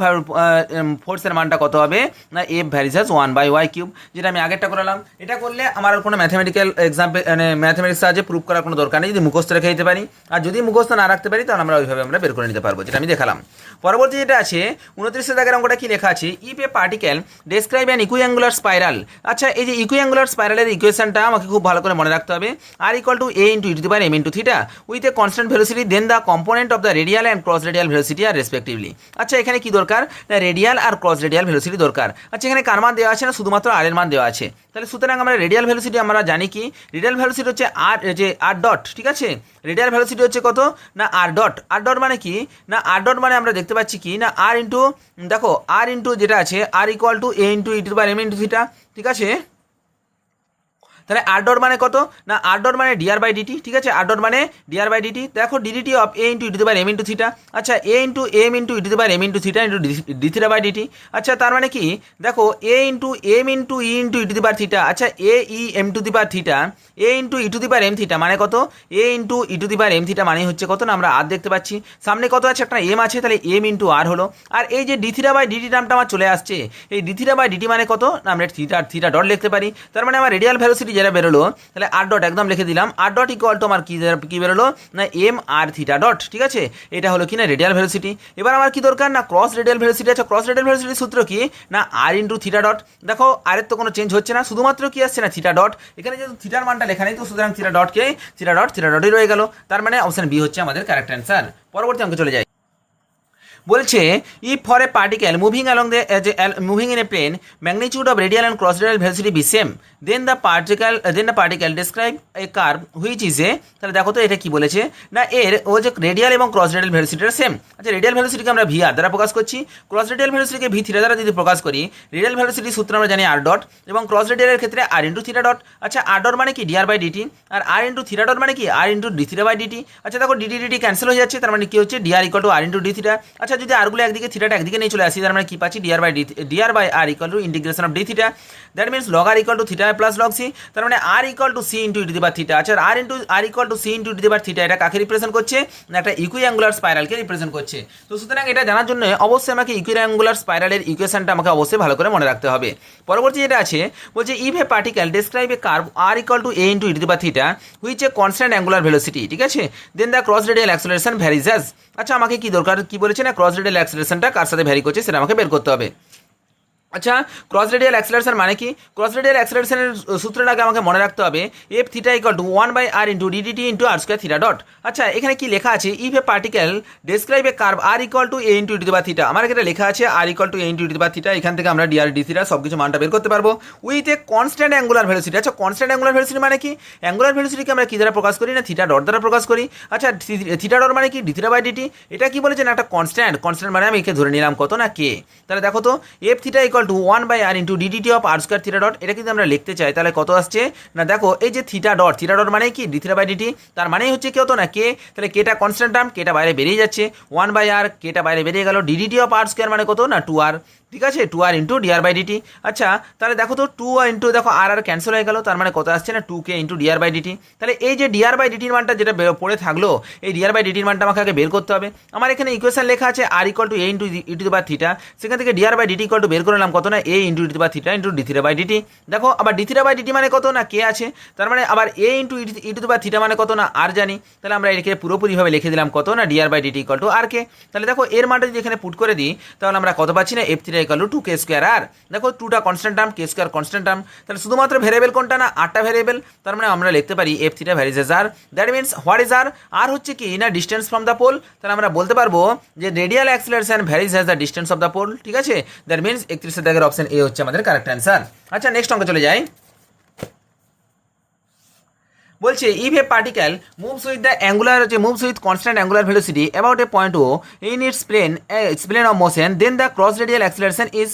ফোর্সের মানটা কত হবে না এফ ভ্যারিজ অ্যাজ 1/y³, যেটা আমি আগেরটা করালাম। এটা করলে আমার কোনো ম্যাথমেটিক্যাল এক্সাম্পল মানে ম্যাথমেটিক্স সাহায্যে প্রুভ করার কোনো দরকার নেই, যদি মুখস্থ রেখে দিতে পারি, আর যদি মুখস্থ না রাখতে পারি তাহলে আমরা ওইভাবে আমরা বের করে নিতে পারবো, যেটা আমি দেখালাম। পরবর্তী যেটা আছে 29 দাগের অঙ্কটা কি লেখা আছে, if a particle describe an equiangular spiral. আচ্ছা, এই যে ইকুইঅ্যাঙ্গুলার স্পাইরালের ইকুয়েশনটা আমাকে খুব ভালো করে মনে রাখতে হবে। R equal to a into e⁻m into theta with a constant velocity then the component of the radial and cross radial velocity are respectively. আচ্ছা, এখানে কি দরকার না রেডিয়াল আর ক্রস রেডিয়াল ভেলোসিটি দরকার। আচ্ছা, এখানে কার মান দেওয়া আছে না শুধুমাত্র আর এর মান দেওয়া আছে। তাহলে সুতরাং আমরা রেডিয়াল ভেলোসিটি আমরা জানি কি রেডিয়াল ভেলোসিটি হচ্ছে আর ডট, ঠিক আছে। রেডিয়াল ভেলোসিটি হচ্ছে কত না আর ডট। আর ডট মানে কি না আর ডট মানে আমরা দেখতে পাচ্ছি কি না আর ইন্টু দেখো আর ইন্টু যেটা আছে আর equal to a into e⁻m into theta, ঠিক আছে। তাহলে আর ডট মানে কত না আর ডট মানে dr/dt, ঠিক আছে। আর ডট মানে dr/dt, দেখো ddt of a into e⁻m into theta. আচ্ছা, a into m into e⁻m into theta into dθ/dt। আচ্ছা, তার মানে কি দেখো a into m into e into e⁻θ। আচ্ছা, a e m two the power theta a into e⁻m theta মানে কত a into e⁻m theta মানে হচ্ছে কত না আমরা আর দেখতে পাচ্ছি, সামনে কত আছে একটা m আছে, তাহলে m ইন্টু আর হলো। আর এই যে dθ/dt নামটা আমার চলে আসছে, এই dθ/dt মানে কত না আমরা থিটা ডট লিখতে পারি। তার মানে আমার রেডিয়াল ভেলোসিটি যেটা বেরোলো তাহলে আর ডট একদম লিখে দিলাম, আর ডট ইকুয়াল টু আমার কি বেরোলো না এম আর থিটা ডট, ঠিক আছে। এটা হলো কি না রেডিয়াল ভেলোসিটি। এবার আমার কি দরকার না ক্রস রেডিয়াল ভেলোসিটি। আচ্ছা, ক্রস রেডিয়াল ভেলোসিটির সূত্র কি না আর ইন্টু থিটা ডট। দেখো আরের তো কোনো চেঞ্জ হচ্ছে না, শুধুমাত্র কি আসছে না থিটা ডট। এখানে যেহেতু থিটার মানটা লেখা নেই তো সুতরাং থিটা ডটই রয়ে গেল। তার মানে অপশন বি হচ্ছে আমাদের কারেক্ট অ্যান্সার। পরবর্তী অঙ্কে চলে যাই। বলছে if for a particle moving in a plane magnitude of radial and cross radial velocity be same then the particle describe a curve which is a. তাহলে দেখো তো এটা কি বলেছে না এর ও যে রেডিয়াল এবং ক্রস রেডিয়াল ভেলোসিটিটা সেম। আচ্ছা, রেডিয়াল ভেলোসিটিকে আমরা ভি আর দ্বারা প্রকাশ করছি, ক্রস রেডিয়াল ভেলোসিটিকে ভি থিটা দ্বারা যদি প্রকাশ করি, রেডিয়াল ভেলোসিটির সূত্র আমরা জানি আর ডট এবং ক্রস রেডিয়ালের ক্ষেত্রে আর ইন্টু থিটা ডট। আচ্ছা, আর ডট মানে কি dr/dt আর আর ইন্টু থিটা ডট মানে কি আর ইন্টু dθ/dt। আচ্ছা, দেখো dt ক্যান্সেল হয়ে যাচ্ছে, তার মানে কি হচ্ছে dr equal to R into d theta. আচ্ছা, যদি আরগুলো একদিকে থিটাটা একদিকে নিয়ে চলে আসি তার মানে কি পাচ্ছি dr/r equal to integration of d theta, that means log r equal to theta plus log c. তার মানে r equal to c into e⁻θ। আচ্ছা, r equal to c into e⁻θ এটা কাকে রিপ্রেজেন্ট করছে না একটা ইকুইঅ্যাঙ্গুলার স্পাইরালকে রিপ্রেজেন্ট করছে। তো সুতরাং এটা জানার জন্য অবশ্যই আমাকে ইকুইঅ্যাঙ্গুলার স্পাইরালের ইকুয়েশনটা আমাকে অবশ্যই ভালো করে মনে রাখতে হবে। পরবর্তী যেটা আছে বলছে if a particle describe a curve r equal to a into e⁻θ which a constant angular velocity, ঠিক আছে, then the cross radial acceleration varies as. আচ্ছা, আমাকে কি দরকার কি বলেছে না ক্রস রেডিয়াল অ্যাক্সেলারেশনটা কার সাথে ভ্যারি করছে সেটা আমাকে বের করতে হবে। আচ্ছা, ক্রস রেডিয়াল অ্যাক্সেলারেশন মানে কি ক্রস রেডিয়াল অ্যাক্সেলারেশনের সূত্রটাকে আমাকে মনে রাখতে হবে f theta equal to 1/r into ddt into r square theta dot. আচ্ছা, এখানে কি লেখা আছে if a particle describe a curve r equal to a into e⁻θ। আমার এখানে লেখা আছে আর equal to a into e⁻θ, এখান থেকে আমরা dr d থিটা সব কিছু মানটা বের করতে পারবো with a constant angular velocity. আচ্ছা, কনস্ট্যান্ট অ্যাঙ্গুলার ভেলোসিটি মানে কি অ্যাঙ্গুলার ভেলোসিটিকে আমরা কি দ্বারা প্রকাশ করি না থিটা ডট দ্বারা প্রকাশ করি। আচ্ছা, থিটা ডট মানে কি dθ/dt, এটা কি বলেছেন একটা কনস্ট্যান্ট মানে আমি একে ধরে নিলাম কত না কে। তাহলে দেখো তো F theta equal to 1/r into DDT of R square theta dot, এটা কিন্তু আমরা লিখতে চাই তাহলে কত আসছে না দেখো এই যে থিটা ডট মানে কি dθ/dt, তার মানেই হচ্ছে কত না কে। তাহলে কেটা কনস্ট্যান্ট টার্ম, কেটা বাইরে বেরিয়ে যাচ্ছে 1/r, কেটা বাইরে বেরিয়ে গেল, ডিডিটি অফ আর স্কোয়ার মানে কত না 2r, ঠিক আছে, 2r ইন্টু dr/dt। আচ্ছা, তাহলে দেখো তো 2 ইন্টু দেখো আর ক্যান্সেল হয়ে গেল, তার মানে কত আসছে না 2k ইন্টু dr/dt। তাহলে এই যে dr/dt মানটা যেটা পড়ে থাকলো এই dr/dt মানটা আমাকে আগে বের করতে হবে। আমার এখানে ইকুয়েশন লেখা আছে আর equal to a into e⁻θ, সেখান থেকে dr/dt ইকুয়াল টু বের করে নিলাম কত না a into e⁻θ into dθ/dt। দেখো আবার dθ/dt মানে কত না কে আছে, তার মানে আবার a ইন্টু e⁻θ মানে কত না আর জানি, তাহলে আমরা এটাকে পুরোপুরিভাবে লিখে দিলাম কত না dr/dt ইকুয়াল টু আর কে। তাহলে দেখো এর মানটা যদি এখানে পুট করে দিই তাহলে আমরা কত পাচ্ছি না f theta equal to 2k square r. দেখো 2টা constant term, k square constant term, তাহলে শুধুমাত্র ভেরিয়েবল কোনটা না 8টা ভেরিয়েবল, তার মানে আমরা লিখতে পারি f theta varies as r. That means what is r, r হচ্ছে কি না ডিস্টেন্স ফ্রম দ্য পোল। তাহলে আমরা বলতে পারবো যে radial acceleration varies as the distance of the pole, ঠিক আছে। দ্যাট মিনস 31 দাগের অপশন এ হচ্ছে আমাদের কারেক্ট অ্যান্সার। আচ্ছা, নেক্সট অঙ্কে চলে যাই। বলছে if a particle moves with constant angular velocity about a point O in its plane of motion then the cross radial acceleration is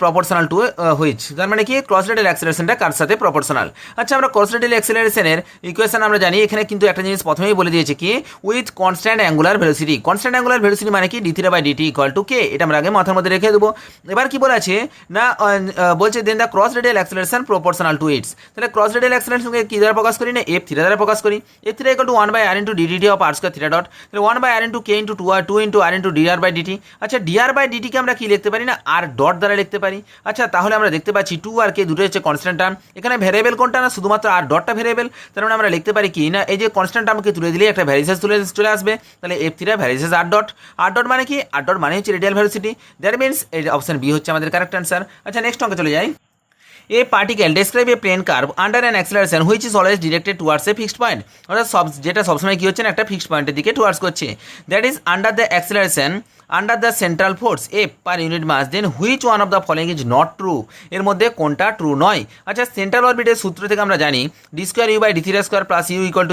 proportional to which. তার মানে কি ক্রস রেডিয়াল অ্যাক্সেলারেশনটা কার সাথে proportional. আচ্ছা, আমরা ক্রস রেডিয়াল অ্যাক্সেলারেশনের ইকুয়েশন আমরা জানি, এখানে কিন্তু একটা জিনিস প্রথমেই বলে দিয়েছে কি with constant angular velocity. Constant angular velocity মানে কি dθ/dt ইকুয়াল টু কে, এটা আমরা আগে মাথার মধ্যে রেখে দেবো। এবার কি বলা আছে না বলছে then the cross radial acceleration proportional to its. তাহলে ক্রস রেডিয়াল অ্যাক্সেলারেশনকে কি দ্বারা প্রকাশ করি না a এফ থিটা দ্বারা প্রকাশ করি। F theta equal to 1/r into DDT of R square theta dot, তাহলে 1/r into K into 2 into R into dr by DT. আচ্ছা dr বাই ডিটিকে আমরা কি লিখতে পারি না আর ডট দ্বারা লিখতে পারি। আচ্ছা তাহলে আমরা দেখতে পাচ্ছি 2 আর কে দুটো হচ্ছে কনস্ট্যান্ট টার্ম, এখানে ভ্যারিয়েবল কোনটা না শুধুমাত্র আর ডটটা ভ্যারিয়েবল, তার মানে আমরা লিখতে পারি কি না এই যে কনস্ট্যান্ট টার্মকে তুলে দিলে একটা ভ্যারিসেস চলে আসবে, তাহলে F theta varies as R dot. R dot মানে কি, আর ডট মানে হচ্ছে রেডিয়াল ভেলোসিটি, দ্যাট মিনস এই অপশন বি হচ্ছে আমাদের কারেক্ট অ্যান্সার। আচ্ছা নেক্সট অঙ্কে চলে যাই। A particle describe a plane curve under an acceleration which is always directed towards a fixed point, অর্থাৎ যেটা সবসময় কি হচ্ছে না একটা ফিক্সড পয়েন্টের দিকে টুয়ার্ডস করছে, that is under the acceleration under the central force F per unit mass, then which one of the following is not true, এর মধ্যে কোনটা ট্রু নয়। আচ্ছা সেন্ট্রাল অরবিটের সূত্র থেকে আমরা জানি D square you by D theta square plus you equal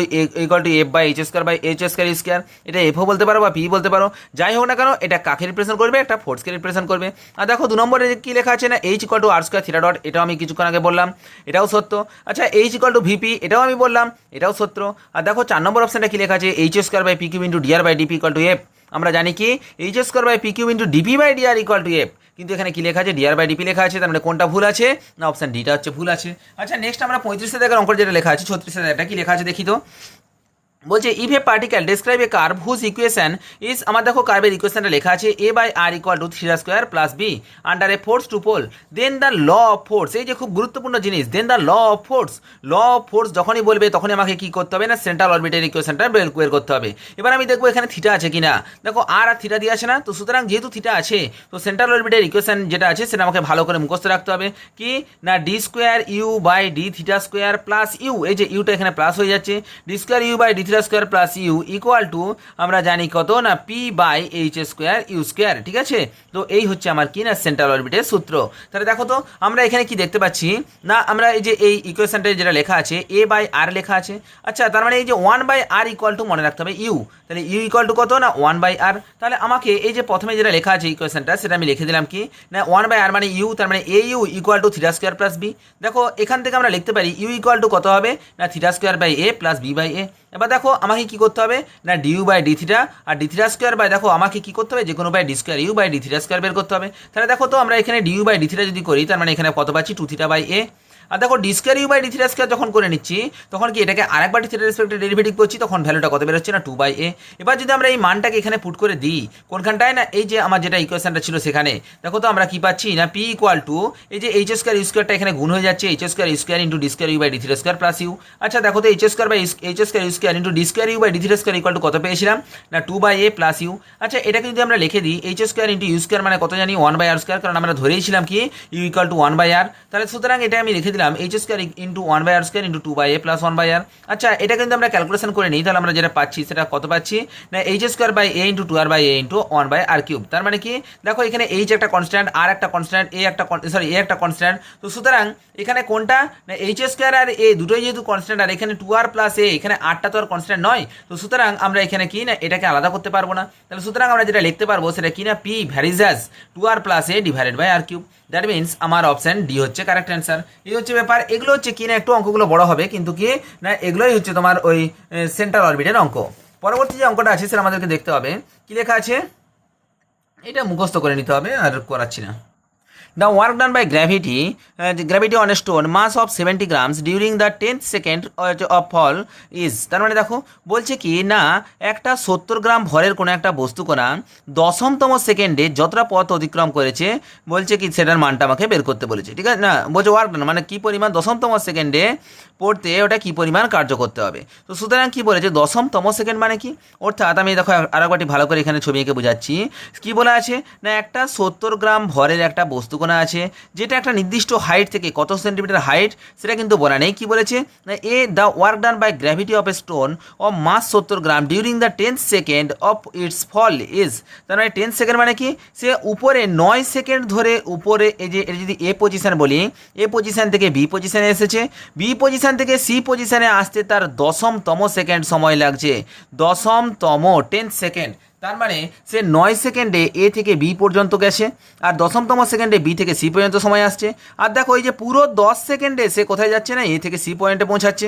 to F by H square by H square square, এটা এফও বলতে পারো বা পি বলতে পারো, যাই হোক না কেন এটা কাকে রিপ্রেজেন্ট করবে, একটা ফোর্সকে রিপ্রেজেন্ট করবে। আর দেখো 2 নম্বরে কি লেখা আছে না H equal to R square theta dot, এটাও আমি কিছুক্ষণ আগে বললাম, এটাও সত্য। আচ্ছা এইচ ইকুয়াল টু ভিপি, এটাও আমি বললাম, এটাও সত্য। আর দেখো 4 নম্বর অপশনটা কি লেখা আছে H square by P cube into DR by DP equal to F, আমরা জানি কি H square by P cube into DP by DR equal to F, কিন্তু এখানে কি লেখা আছে ডিআর বাই ডিপি লেখা আছে, তার মানে কোনটা ভুল আছে না অপশন ডিটা হচ্ছে ভুল আছে। আচ্ছা নেক্সট আমরা 35 টাকার অঙ্ক যেটা লেখা আছে 36 টাকা কি লেখা আছে দেখি তো, বলছে if a particle describe a curve whose equation is, আমার দেখো কার্ভের ইকুয়েশনটা লেখা আছে a by r equal to theta square plus b under a force to pole, then the law of force, এই যে খুব গুরুত্বপূর্ণ জিনিস, then the law of force যখনই বলবে তখনই আমাকে কি করতে হবে না সেন্ট্রাল অরবিটের ইকুয়েশনটা বের করতে হবে। এবার আমি দেখবো এখানে থিটা আছে কিনা, দেখো আর থিটা দিয়ে আছে না, তো সুতরাং যেহেতু থিটা আছে তো সেন্ট্রাল অরবিটের ইকুয়েশন যেটা আছে সেটা আমাকে ভালো করে মুখস্থ রাখতে হবে কি না D square you by D theta square plus U, এই যে ইউটা এখানে প্লাস হয়ে যাচ্ছে, D square you by D theta square plus you equal to আমরা জানি কত না P by H square you square, ঠিক আছে। তো এই হচ্ছে আমার কি না সেন্ট্রাল অরবিটের সূত্র। তাহলে দেখো তো আমরা এখানে কি দেখতে পাচ্ছি না, আমরা এই যে এই ইকুয়েশনটা যেটা লেখা আছে এ বাই আর লেখা আছে, আচ্ছা তার মানে এই যে 1 বাই আর ইকুয়াল টু মনে রাখতে হবে ইউ, তাহলে ইউ ইকুয়াল টু কত না 1 বাই আর, তাহলে আমাকে এই যে প্রথমে যেটা লেখা আছে ইকুয়েশনটা সেটা আমি লিখে দিলাম কি না 1 বাই আর মানে ইউ, তার মানে A U equal to theta square plus B. দেখো এখান থেকে আমরা লিখতে পারি ইউ ইকুয়াল টু কত হবে না theta square by a plus b by a. এবার দেখো আমাকে কি করতে হবে না ডিউ বাই ডি থিটা আর ডি থিটা স্কোয়ার বাই দেখো আমাকে কি করতে হবে যে কোনো by d square you by D theta square বের করতে হবে। তাহলে দেখো তো আমরা এখানে ডিউ বাই ডি থিটা যদি করি তার মানে এখানে কত পাচ্ছি 2 থিটা বাই এ। আর দেখো D square you by D theta square যখন করে নিচ্ছি তখন কি এটাকে আরেকবার ডি থিটা রেসপেক্টে ডেরিভেটিভ করছি তখন ভ্যালুটা কত বেরোচ্ছে না 2 বাই এ। এবার যদি আমরা এই মানটাকে এখানে পুট করে দিই কোনখানটায় না এই যে আমার যেটা ইকুয়েশনটা ছিল সেখানে দেখো তো আমরা কি পাচ্ছি না পি ইকুয়াল টু এই যে এইচ স্কোয়ার ইউ স্কোয়ারটা এখানে গুণ হয়ে যাচ্ছে H square into D square you by D theta square plus you. আচ্ছা দেখো তো H square by H square you square into D square you by D theta square equal to কত পেয়েছিলাম না 2 বাই এ প্লাস ইউ। আচ্ছা এটাকে যদি আমরা লিখে দিই H square into U square মানে কত জানি 1 বাই আর স্কোয়ার, কারণ আমরা ধরেইছিলাম কি u equal to 1 by r, তাহলে সুতরাং এটা আমি লিখে দিলাম h square into 1 by r square into 2 by a plus 1 by r. আচ্ছা এটা কিন্তু আমরা ক্যালকুলেশন করে নিই তাহলে আমরা যেটা পাচ্ছি সেটা কত পাচ্ছি না H square by A into 2 R by A into 1 by R cube. তার মানে কি দেখো এখানে এইচ একটা কনস্ট্যান্ট আর একটা কনস্ট্যান্ট এ একটা কনস্ট্যান্ট, তো সুতরাং এখানে কোনটা না এইচ স্কোয়ার আর এ দুটোই যেহেতু কনস্ট্যান্ট আর এখানে 2 আর প্লাস এ এখানে আরটা তো আর কনস্ট্যান্ট নয়, তো সুতরাং আমরা এখানে কি না এটাকে আলাদা করতে পারবো না, তাহলে সুতরাং আমরা যেটা লিখতে পারবো সেটা কি না P varies as 2 R plus A divided by R cube. That means আমার অপশন ডি হচ্ছে কারেক্ট অ্যান্সার। এই হচ্ছে ব্যাপার, এগুলো হচ্ছে কি না একটু অঙ্কগুলো বড় হবে কিন্তু কি না এগুলোই হচ্ছে তোমার ওই সেন্ট্রাল অরবিটের অঙ্ক। পরবর্তী যে অঙ্কটা আছে সেটা আমাদেরকে দেখতে হবে কি লেখা আছে, এটা মুখস্থ করে নিতে হবে আর করাচ্ছি না। The work done by gravity on a stone mass of 70 grams during the 10th second of fall is, তার মানে দেখো বলছে কি না একটা 70 গ্রাম ভরের কোনো একটা বস্তুকণা 10তম সেকেন্ডে যতটা পথ অতিক্রম করেছে বলছে কি সেটার মানটা আমাকে বের করতে বলেছে, ঠিক আছে না বলছে ওয়ার্ক ডান মানে কি পরিমাণ 10তম সেকেন্ডে পড়তে ওটা কি পরিমাণ কার্য করতে হবে। তো সুতরাং কি বলেছে 10তম সেকেন্ড মানে কি, অর্থাৎ আমি দেখো আরেকবারটি ভালো করে এখানে ছবি এঁকে বোঝাচ্ছি কি বলা আছে না একটা 70 গ্রাম ভরের একটা বস্তু আছে যেটা একটা নির্দিষ্ট হাইট থেকে কত সেন্টিমিটার হাইট সেটা কিন্তু বলা নেই, কি বলেছে না a the work done by gravity of a stone of mass 70 gram during the 10th second of its fall is, তার মানে 10 সেকেন্ড মানে কি সে উপরে 9 সেকেন্ড ধরে উপরে এই যে এটা যদি এ পজিশন বলি এ পজিশন থেকে বি পজিশনে এসেছে, বি পজিশন থেকে সি পজিশনে আসতে তার 10তম সেকেন্ড সময় লাগছে, 10তম 10 সেকেন্ড, তার মানে সে 9 সেকেন্ডে এ থেকে বি পর্যন্ত গেছে আর 10তম সেকেন্ডে বি থেকে সি পর্যন্ত সময় আসছে। আর দেখো এই যে পুরো 10 সেকেন্ডে সে কোথায় যাচ্ছে না এ থেকে সি পয়েন্টে পৌঁছাচ্ছে।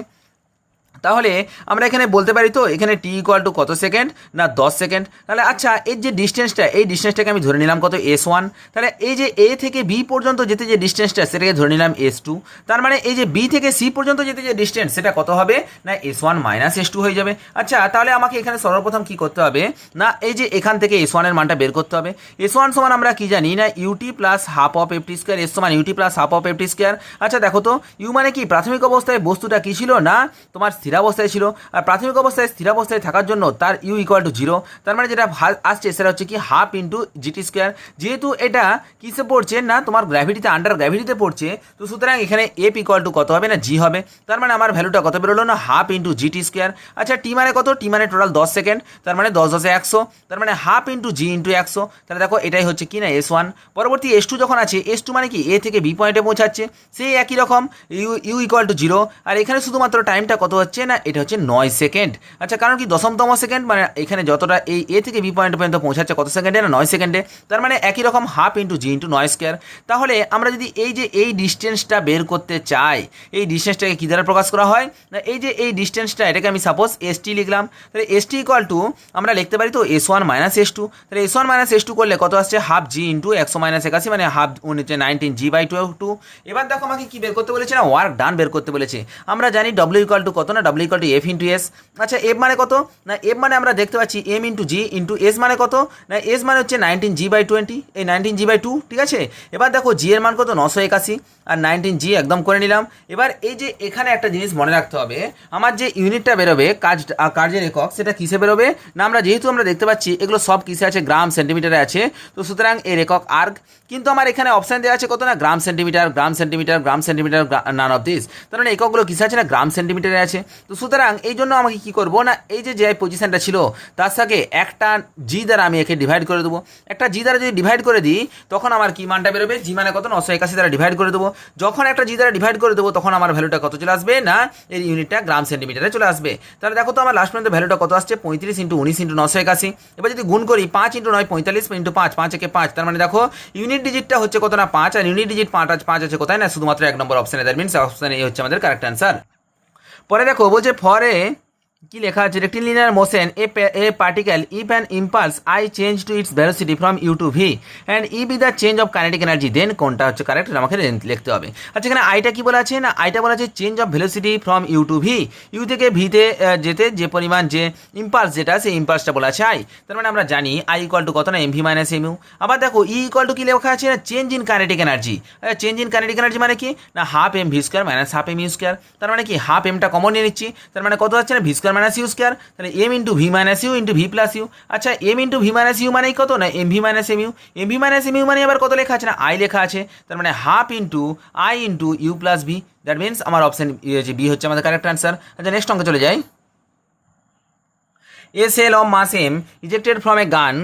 তাহলে আমরা এখানে বলতে পারি তো এখানে টি ইকুয়াল টু কত সেকেন্ড না 10 সেকেন্ড। তাহলে আচ্ছা এর যে ডিস্টেন্সটা এই ডিস্টেন্সটাকে আমি ধরে নিলাম কত S1। তাহলে এই যে এ থেকে বি পর্যন্ত যেতে যে ডিস্টেন্সটা সেটাকে ধরে নিলাম S2। তার মানে এই যে বি থেকে সি পর্যন্ত যেতে যে ডিস্টেন্স সেটা কত হবে না S1 মাইনাস S2 হয়ে যাবে। আচ্ছা তাহলে আমাকে এখানে সর্বপ্রথম কি করতে হবে না এই যে এখান থেকে S1 এর মানটা বের করতে হবে। S1 সমান আমরা কি জানি না ut plus half of ft square, s সমান UT plus half of ft square. আচ্ছা দেখো তো ইউ মানে কি প্রাথমিক অবস্থায় বস্তুটা কি ছিল না তোমার স্থিরাবস্থায় ছিল, আর প্রাথমিক অবস্থায় স্থিরাবস্থায় থাকার জন্য তার ইউ ইকুয়াল টু 0। তার মানে যেটা আসছে সেটা হচ্ছে কি হাফ ইন্টু জিটি স্কোয়ার। যেহেতু এটা কিসে পড়ছে না তোমার গ্র্যাভিটিতে আন্ডার গ্র্যাভিটিতে পড়ছে, তো সুতরাং এখানে এফ ইকুয়াল টু কত হবে না জি হবে। তার মানে আমার ভ্যালুটা কত বেরোলো না হাফ ইন্টু জিটি স্কোয়ার। আচ্ছা টি মানে কত, টি মানে টোটাল 10 সেকেন্ড, তার মানে 10 10 100, তার মানে হাফ ইন্টু জি ইন্টু 100। তাহলে দেখো এটাই হচ্ছে কি না S1। পরবর্তী S2 যখন আছে, S2 মানে কি এ থেকে বি পয়েন্টে পৌঁছাচ্ছে, সেই একই রকম ইউ ইকুয়াল টু 0। আর এখানে শুধুমাত্র টাইমটা কত হচ্ছে না এটা হচ্ছে 9 সেকেন্ড। আচ্ছা কারণ কি দশমতম সেকেন্ড, মানে এখানে যতটা এই এ থেকে বি পয়েন্ট পর্যন্ত পৌঁছাচ্ছে কত সেকেন্ডে না 9 সেকেন্ডে। তার মানে একই রকম হাফ ইন্টু জি ইন্টু 9 স্কোয়ার। তাহলে আমরা যদি এই যে এই ডিস্টেন্সটা বের করতে চাই, এই ডিস্টেন্সটাকে কী দ্বারা প্রকাশ করা হয় না এই যে এই ডিস্টেন্সটা এটাকে আমি সাপোজ এসটি লিখলাম। তাহলে এসটি ইকুয়াল টু আমরা লিখতে পারি তো S1 মাইনাস S2। তাহলে S1 মাইনাস S2 করলে কত আসছে হাফ জি ইন্টু 100 মাইনাস 81, মানে হাফ হচ্ছে 19G/2। এবার দেখো আমাকে কি বের করতে বলেছে না ওয়ার্ক ডান বের করতে বলেছে। আমরা জানি W ইকুয়াল টু কত না W equal to F into S. আচ্ছা এফ মানে কত না এফ মানে আমরা দেখতে পাচ্ছি এম ইন্টু জি ইন্টু এস মানে কত না এস মানে হচ্ছে 19G/20, এই 19G/2 ঠিক আছে। এবার দেখো জি এর মান কত 981 আর 19G একদম করে নিলাম। এবার এই যে এখানে একটা জিনিস মনে রাখতে হবে, আমার যে ইউনিটটা বেরোবে কার্যের একক সেটা কিসে বেরোবে না আমরা যেহেতু আমরা দেখতে পাচ্ছি এগুলো সব কিসে আছে গ্রাম সেন্টিমিটারে আছে, তো সুতরাং এর একক আর্গ। কিন্তু আমার এখানে অপশান দেওয়া আছে কত না গ্রাম centimetre gram centimetre gram centimetre, none of this. তার মানে এককগুলো কিসে আছে না গ্রাম সেন্টিমিটারে আছে। তো সুতরাং এই জন্য আমাকে কি করবো না এই যে পজিশনটা ছিল তার সাথে একটা জি দ্বারা আমি একে ডিভাইড করে দেবো। একটা জি দ্বারা যদি ডিভাইড করে দিই তখন আমার কি মানটা বেরোবে জি মানে কত 981 দ্বারা ডিভাইড করে দেবো। যখন একটা জি দ্বারা ডিভাইড করে দেবো তখন আমার ভ্যালুটা কত চলে আসবে না এর ইউনিটটা গ্রাম সেন্টিমিটারে চলে আসবে। তাহলে দেখো তো আমার লাস্ট পর্যন্ত ভ্যালুটা কত আসছে 35 ইন্টু 19 ইন্টু 981। এবার যদি গুণ করি 5 ইন্টু 9 45 ইন্টু 5 5 একে 5, তার মানে দেখো ইউনিট ডিজিটটা হচ্ছে কত না 5, আর ইউনিট ডিজিট 5 আছে কোথায় না শুধুমাত্র 1 নম্বর অপশানে। দ্যাট মিনস অপশান এ হচ্ছে আমাদের কারেক্ট অ্যান্সার। পরে দেখো বলছে ফরে কি লেখা আছে rectilinear motion a particle if an impulse I change to its velocity from you to v and e be the change of kinetic energy, then কোনটা হচ্ছে কারেক্ট আমাকে লিখতে হবে। আচ্ছা এখানে আইটা কি বলা আছে না আইটা বলা আছে change of velocity from you to V, U থেকে ভিতে যেতে যে পরিমাণ যে ইম্পালস যেটা সেই ইম্পালসটা বলা আছে আই। তার মানে আমরা জানি আই ইকুয়াল টু কত না M V minus M U. আবার দেখো ই ইকুয়াল টু কি লেখা আছে না change in kinetic energy. Change in kinetic energy মানে কি না half M V square minus half M U square. তার মানে কি হাফ এমটা কমন নিয়ে নিচ্ছি, তার মানে কত হচ্ছে না v square minus u square. তাহলে m into v minus u into v plus you. আচ্ছা m into v minus u মানে কত না M V minus M u. M V minus M u মানে আবার কত লেখা আছে না আই লেখা আছে, তার মানে half into I into U plus V. That means আমার অপশন বি হচ্ছে আমাদের কারেক্ট অ্যান্সার। আচ্ছা নেক্সট অঙ্কে চলে যাই। A shell of mass m ejected from a gun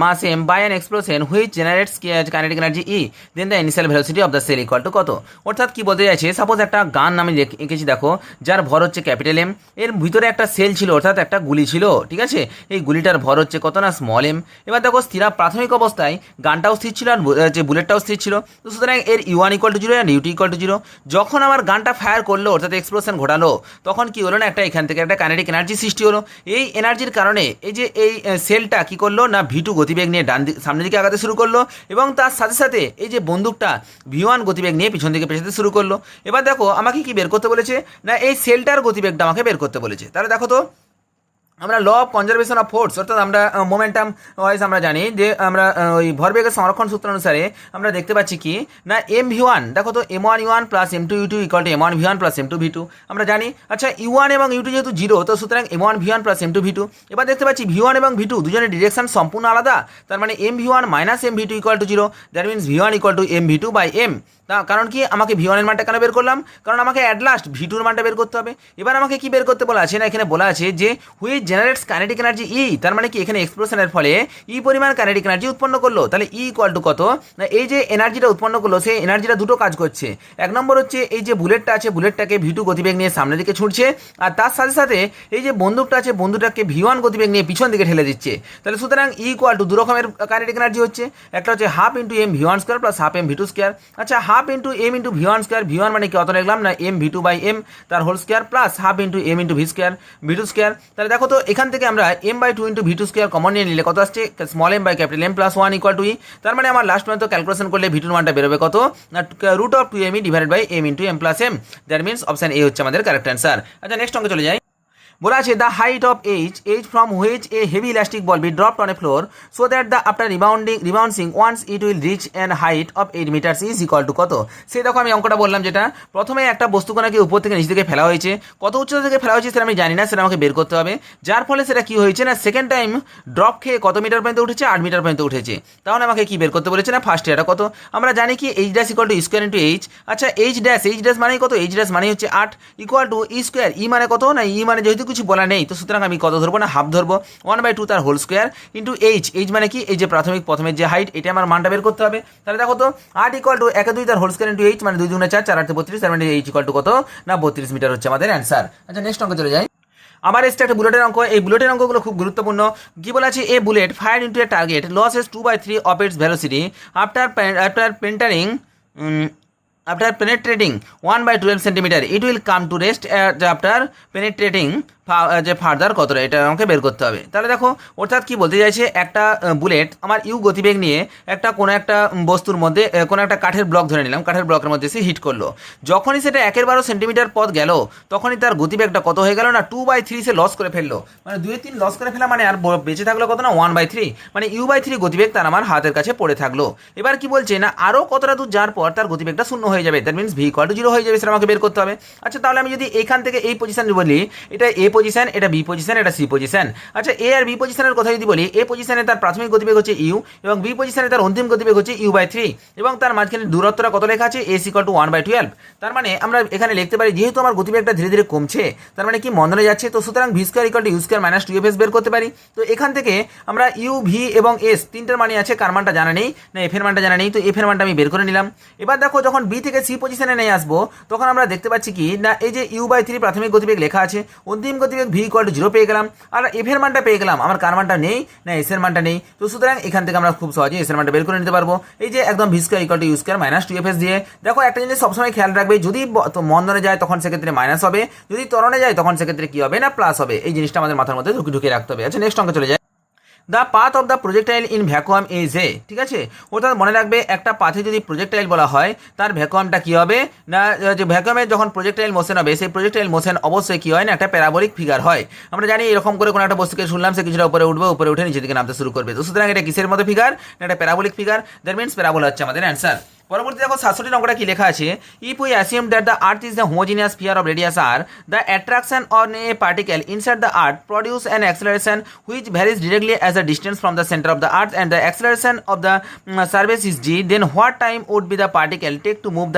mass m by an explosion which generates kinetic energy E, then the initial velocity of the shell equal to কত। অর্থাৎ কি বলতে চাইছে suppose একটা গান আমি এঁকেছি দেখো যার ভর হচ্ছে ক্যাপিটাল এম, এর ভিতরে একটা সেল ছিল অর্থাৎ একটা গুলি ছিল ঠিক আছে, এই গুলিটার ভর হচ্ছে কত না স্মল এম। এবার দেখো প্রাথমিক অবস্থায় গানটাও স্থির ছিল আর যে বুলেটটাও স্থির ছিল, তো সুতরাং এর u one equal to 0 and u two equal to 0। যখন আমার গানটা ফায়ার করলো অর্থাৎ এক্সপ্লোশন ঘটালো তখন কি হলো না একটা এখান থেকে একটা কাইনেটিক এনার্জি সৃষ্টি হলো। এই এনার্জির কারণে এই যে এই সেলটা কি করলো না V2 গতিবেগ নিয়ে সামনের দিকে আগাতে শুরু করলো এবং তার সাথে সাথে এই যে বন্দুকটা V1 গতিবেগ নিয়ে পিছন দিকে পেছাতে শুরু করলো। এবার দেখো আমাকে কি বের করতে বলেছে না এই সেলটার গতিবেগটা আমাকে বের করতে বলেছে। তাহলে দেখো তো আমরা law of conservation of force অর্থাৎ আমরা মোমেন্টাম ওয়াইজ আমরা জানি যে আমরা ওই ভরবেগের সংরক্ষণ সূত্র অনুসারে আমরা দেখতে পাচ্ছি কি না এম ভি ওয়ান দেখো তো M1 U1 plus M2 U2 equal to M1 V1 plus M2 V2 আমরা জানি। আচ্ছা U1 এবং U2 যেহেতু 0 তো সুতরাং M1 V1 plus M2 V2। এবার দেখতে পাচ্ছি V1 এবং V2 দুজনের ডিরেকশন সম্পূর্ণ আলাদা, তার মানে M V1 minus M V2 equal to 0, that means V1 equal to M V2 by M। কারণ কি আমাকে V1 এর মানটা কেন বের করলাম কারণ আমাকে অ্যাট লাস্ট V2 এর মানটা বের করতে হবে। এবার আমাকে কি বের করতে বলা আছে না এখানে বলা আছে যে হুইচ জেনারেটস কাইনেটিক এনার্জি ই, তার মানে কি এখানে এক্সপ্লোশনের ফলে ই পরিমাণ কাইনেটিক এনার্জি উৎপন্ন করলো। তাহলে ই ইকুয়াল টু কত না, এই যে এনার্জিটা উৎপন্ন করলো সেই এনার্জিটা দুটো কাজ করছে। এক নম্বর হচ্ছে এই যে বুলেটটা আছে বুলেটটাকে V2 গতিবেগ নিয়ে সামনের দিকে ছুটছে, আর তার সাথে সাথে এই যে বন্দুকটা আছে বন্দুকটাকে V1 গতিবেগ নিয়ে পিছন দিকে ঠেলে দিচ্ছে। তাহলে সুতরাং ই ইকুয়াল টু দু রকমের কাইনেটিক এনার্জি হচ্ছে, একটা হচ্ছে half into m V1 square plus half m V2 square. আচ্ছা half into m into V1 square, V1 মানে কি অত লিখলাম না এম V2 বাই এম তার whole square plus half into m into V square V2 square. তাহলে দেখো তো এখান থেকে আমরা m by 2 into V2 square common নিয়ে নিলে কত আসছে, small m by capital m plus 1 equal to ই। তার মানে আমার লাস্ট পর্যন্ত ক্যালকুলেশন করলে V2 মানটা বেরোবে কত না root of 2m divided by M into M plus M. That means option A হচ্ছে আমাদের কারেক্ট অ্যান্সার। আচ্ছা নেক্সট অঙ্কে চলে যাই। বলা আছে the height of h from which a heavy elastic ball be dropped on a floor so that the after rebouncing once it will reach and height of 8 metres is equal to কত। সেই দেখো আমি অঙ্কটা বললাম, যেটা প্রথমে একটা বস্তুকণাকে উপর থেকে নিচ দিকে ফেলা হয়েছে, কত উচ্চতা থেকে ফেলা হয়েছে সেটা আমি জানি না, সেটা আমাকে বের করতে হবে। যার ফলে সেটা কি হয়েছে না সেকেন্ড টাইম ড্রপ খেয়ে কত মিটার পর্যন্ত উঠেছে, 8 মিটার পর্যন্ত উঠেছে। তাহলে আমাকে কি বের করতে বলেছে না ফার্স্ট এটা কত, আমরা জানি কি H dash equal to E square into H. আচ্ছা এইচ ড্যাশ মানে কত, এইচ ড্যাশ মানে হচ্ছে 8 ইকুয়াল টু ই স্কোয়ার, ই মানে কত না ই মানে যেহেতু কিছু বলা নেই তো সুতরাং আমি কত ধরবো না হাফ ধরবো, 1/2 তার হোল স্কোয়ার ইন্টু এইচ মানে কি এই যে প্রথমের যে হাইট এটা আমার মানটা বের করতে হবে। তাহলে দেখো তো 8 ইকুয়াল টু 1 2 তার হোল স্কোয়ার ইন্টু এইচ মানে 2 2 4 4 8 32, তার মানে এইচ ইকুয়াল টু কত না 32 মিটার হচ্ছে আমাদের অ্যান্সার। আচ্ছা নেক্সট অঙ্ক চলে যাই। আবার এসছে একটা বুলেটের অঙ্ক, এই বুলেটের অঙ্কগুলো খুব গুরুত্বপূর্ণ। কি বলা আছে, a bullet fire into a target loses 2/3 of its velocity after penetrating after penetrating 1/12 centimeter it will come to rest after penetrating যে ফার্দার কতটা এটা আমাকে বের করতে হবে। তাহলে দেখো অর্থাৎ কি বলতে চাইছে, একটা বুলেট আমার ইউ গতিবেগ নিয়ে কোনো একটা বস্তুর মধ্যে কোনো একটা কাঠের ব্লক ধরে নিলাম, কাঠের ব্লকের মধ্যে সে হিট করলো, যখনই সেটা 1/12 সেন্টিমিটার পথ গেল তখনই তার গতিবেগটা কত হয়ে গেল না 2/3 সে লস করে ফেললো, মানে 2/3 লস করে ফেলা মানে আর বেঁচে থাকলো কত না 1/3, মানে U/3 গতিবেগ তার আমার হাতের কাছে পড়ে থাকলো। এবার কি বলছে না আরও কতটা দূর যাওয়ার পর তার গতিবেগটা শূন্য হয়ে যাবে, that means V equal to 0 হয়ে যাবে, সেটা আমাকে বের করতে হবে। আচ্ছা তাহলে আমি যদি এইখান থেকে এই পজিশন বলি, এটা এ পজিশন, এটা বি পজিশন, এটা সি পজিশন। আচ্ছা এ আর বি পজিশনের কথা যদি বলি, এ পজিশনে তার প্রাথমিক গতিবেগ হচ্ছে ইউ এবং বি পজিশনে তার অন্তিম গতিবেগ হচ্ছে U/3 এবং তার মাঝখানে দূরত্বটা কত লেখা আছে এস ইকুয়াল টু 1/12। তার মানে আমরা এখানে লিখতে পারি যেহেতু আমার গতিবেগটা ধীরে ধীরে কমছে তার মানে কি মন্দনে যাচ্ছে, তো সুতরাং V square equal to U square minus 2fs বের করতে পারি। তো এখান থেকে আমরা ইউ ভি এবং এস তিনটার মানে আছে, কার মানটা জানা নেই না এফ এর মানটা জানা নেই, তো এফ এর মানটা আমি বের করে নিলাম। এবার দেখো যখন বি থেকে সি পজিশনে নিয়ে আসবো তখন আমরা দেখতে পাচ্ছি কি না এই যে U/3 প্রাথমিক গতিবেগ লেখা আছে, অন্তিম গতিবেগ V ইকুয়াল টু 0 পেয়ে গেলাম, আর এফ এর মানটা পেয়ে গেলাম, আমার কার মানটা নেই না এস এর মানটা নেই, তো সুতরাং এখান থেকে আমরা খুব সহজে এস এর মানটা বের করে নিতে পারবো। এই যে একদম V square equal to U square minus 2fs দিয়ে। দেখো একটা জিনিস সবসময় খেয়াল রাখবে, যদি মন্দনে যায় তখন সেক্ষেত্রে মাইনাস হবে, যদি ত্বরণে যায় তখন সেক্ষেত্রে কি হবে না প্লাস হবে, এই জিনিসটা আমাদের মাথার মধ্যে ঢুকে রাখতে হবে। আচ্ছা নেক্সট অঙ্কে চলে যায়। The path of the projectile in vacuum is a, ঠিক আছে, অর্থাৎ মনে রাখবে একটা পাথে যদি প্রজেক্টাইল বলা হয় তার ভ্যাকুয়ামটা কি হবে না, যে ভ্যাকুয়ামে যখন প্রজেক্টাইল মোশন হবে সেই প্রজেক্টাইল মোশন অবশ্যই কি হয় না একটা প্যারাবোলিক ফিগার হয়। আমরা জানি এরকম করে কোনো একটা বস্তুকে শুনলাম সে কিছুটা উপরে উঠবে, উপরে উঠে নিচের দিকে নামতে শুরু করবে, তো সুতরাং এটা কিসের মতো ফিগার না একটা parabolic figure, that means parabola হচ্ছে আমাদের অ্যান্সার। পরবর্তী দেখো 67 অঙ্কটা কি লেখা আছে, if we assume that the earth is the homogeneous sphere of radius are the attraction on a particle inside the earth produce an acceleration which varies directly as the distance from the centre of the earth and the acceleration of the surface is g, then what time would be the particle take to move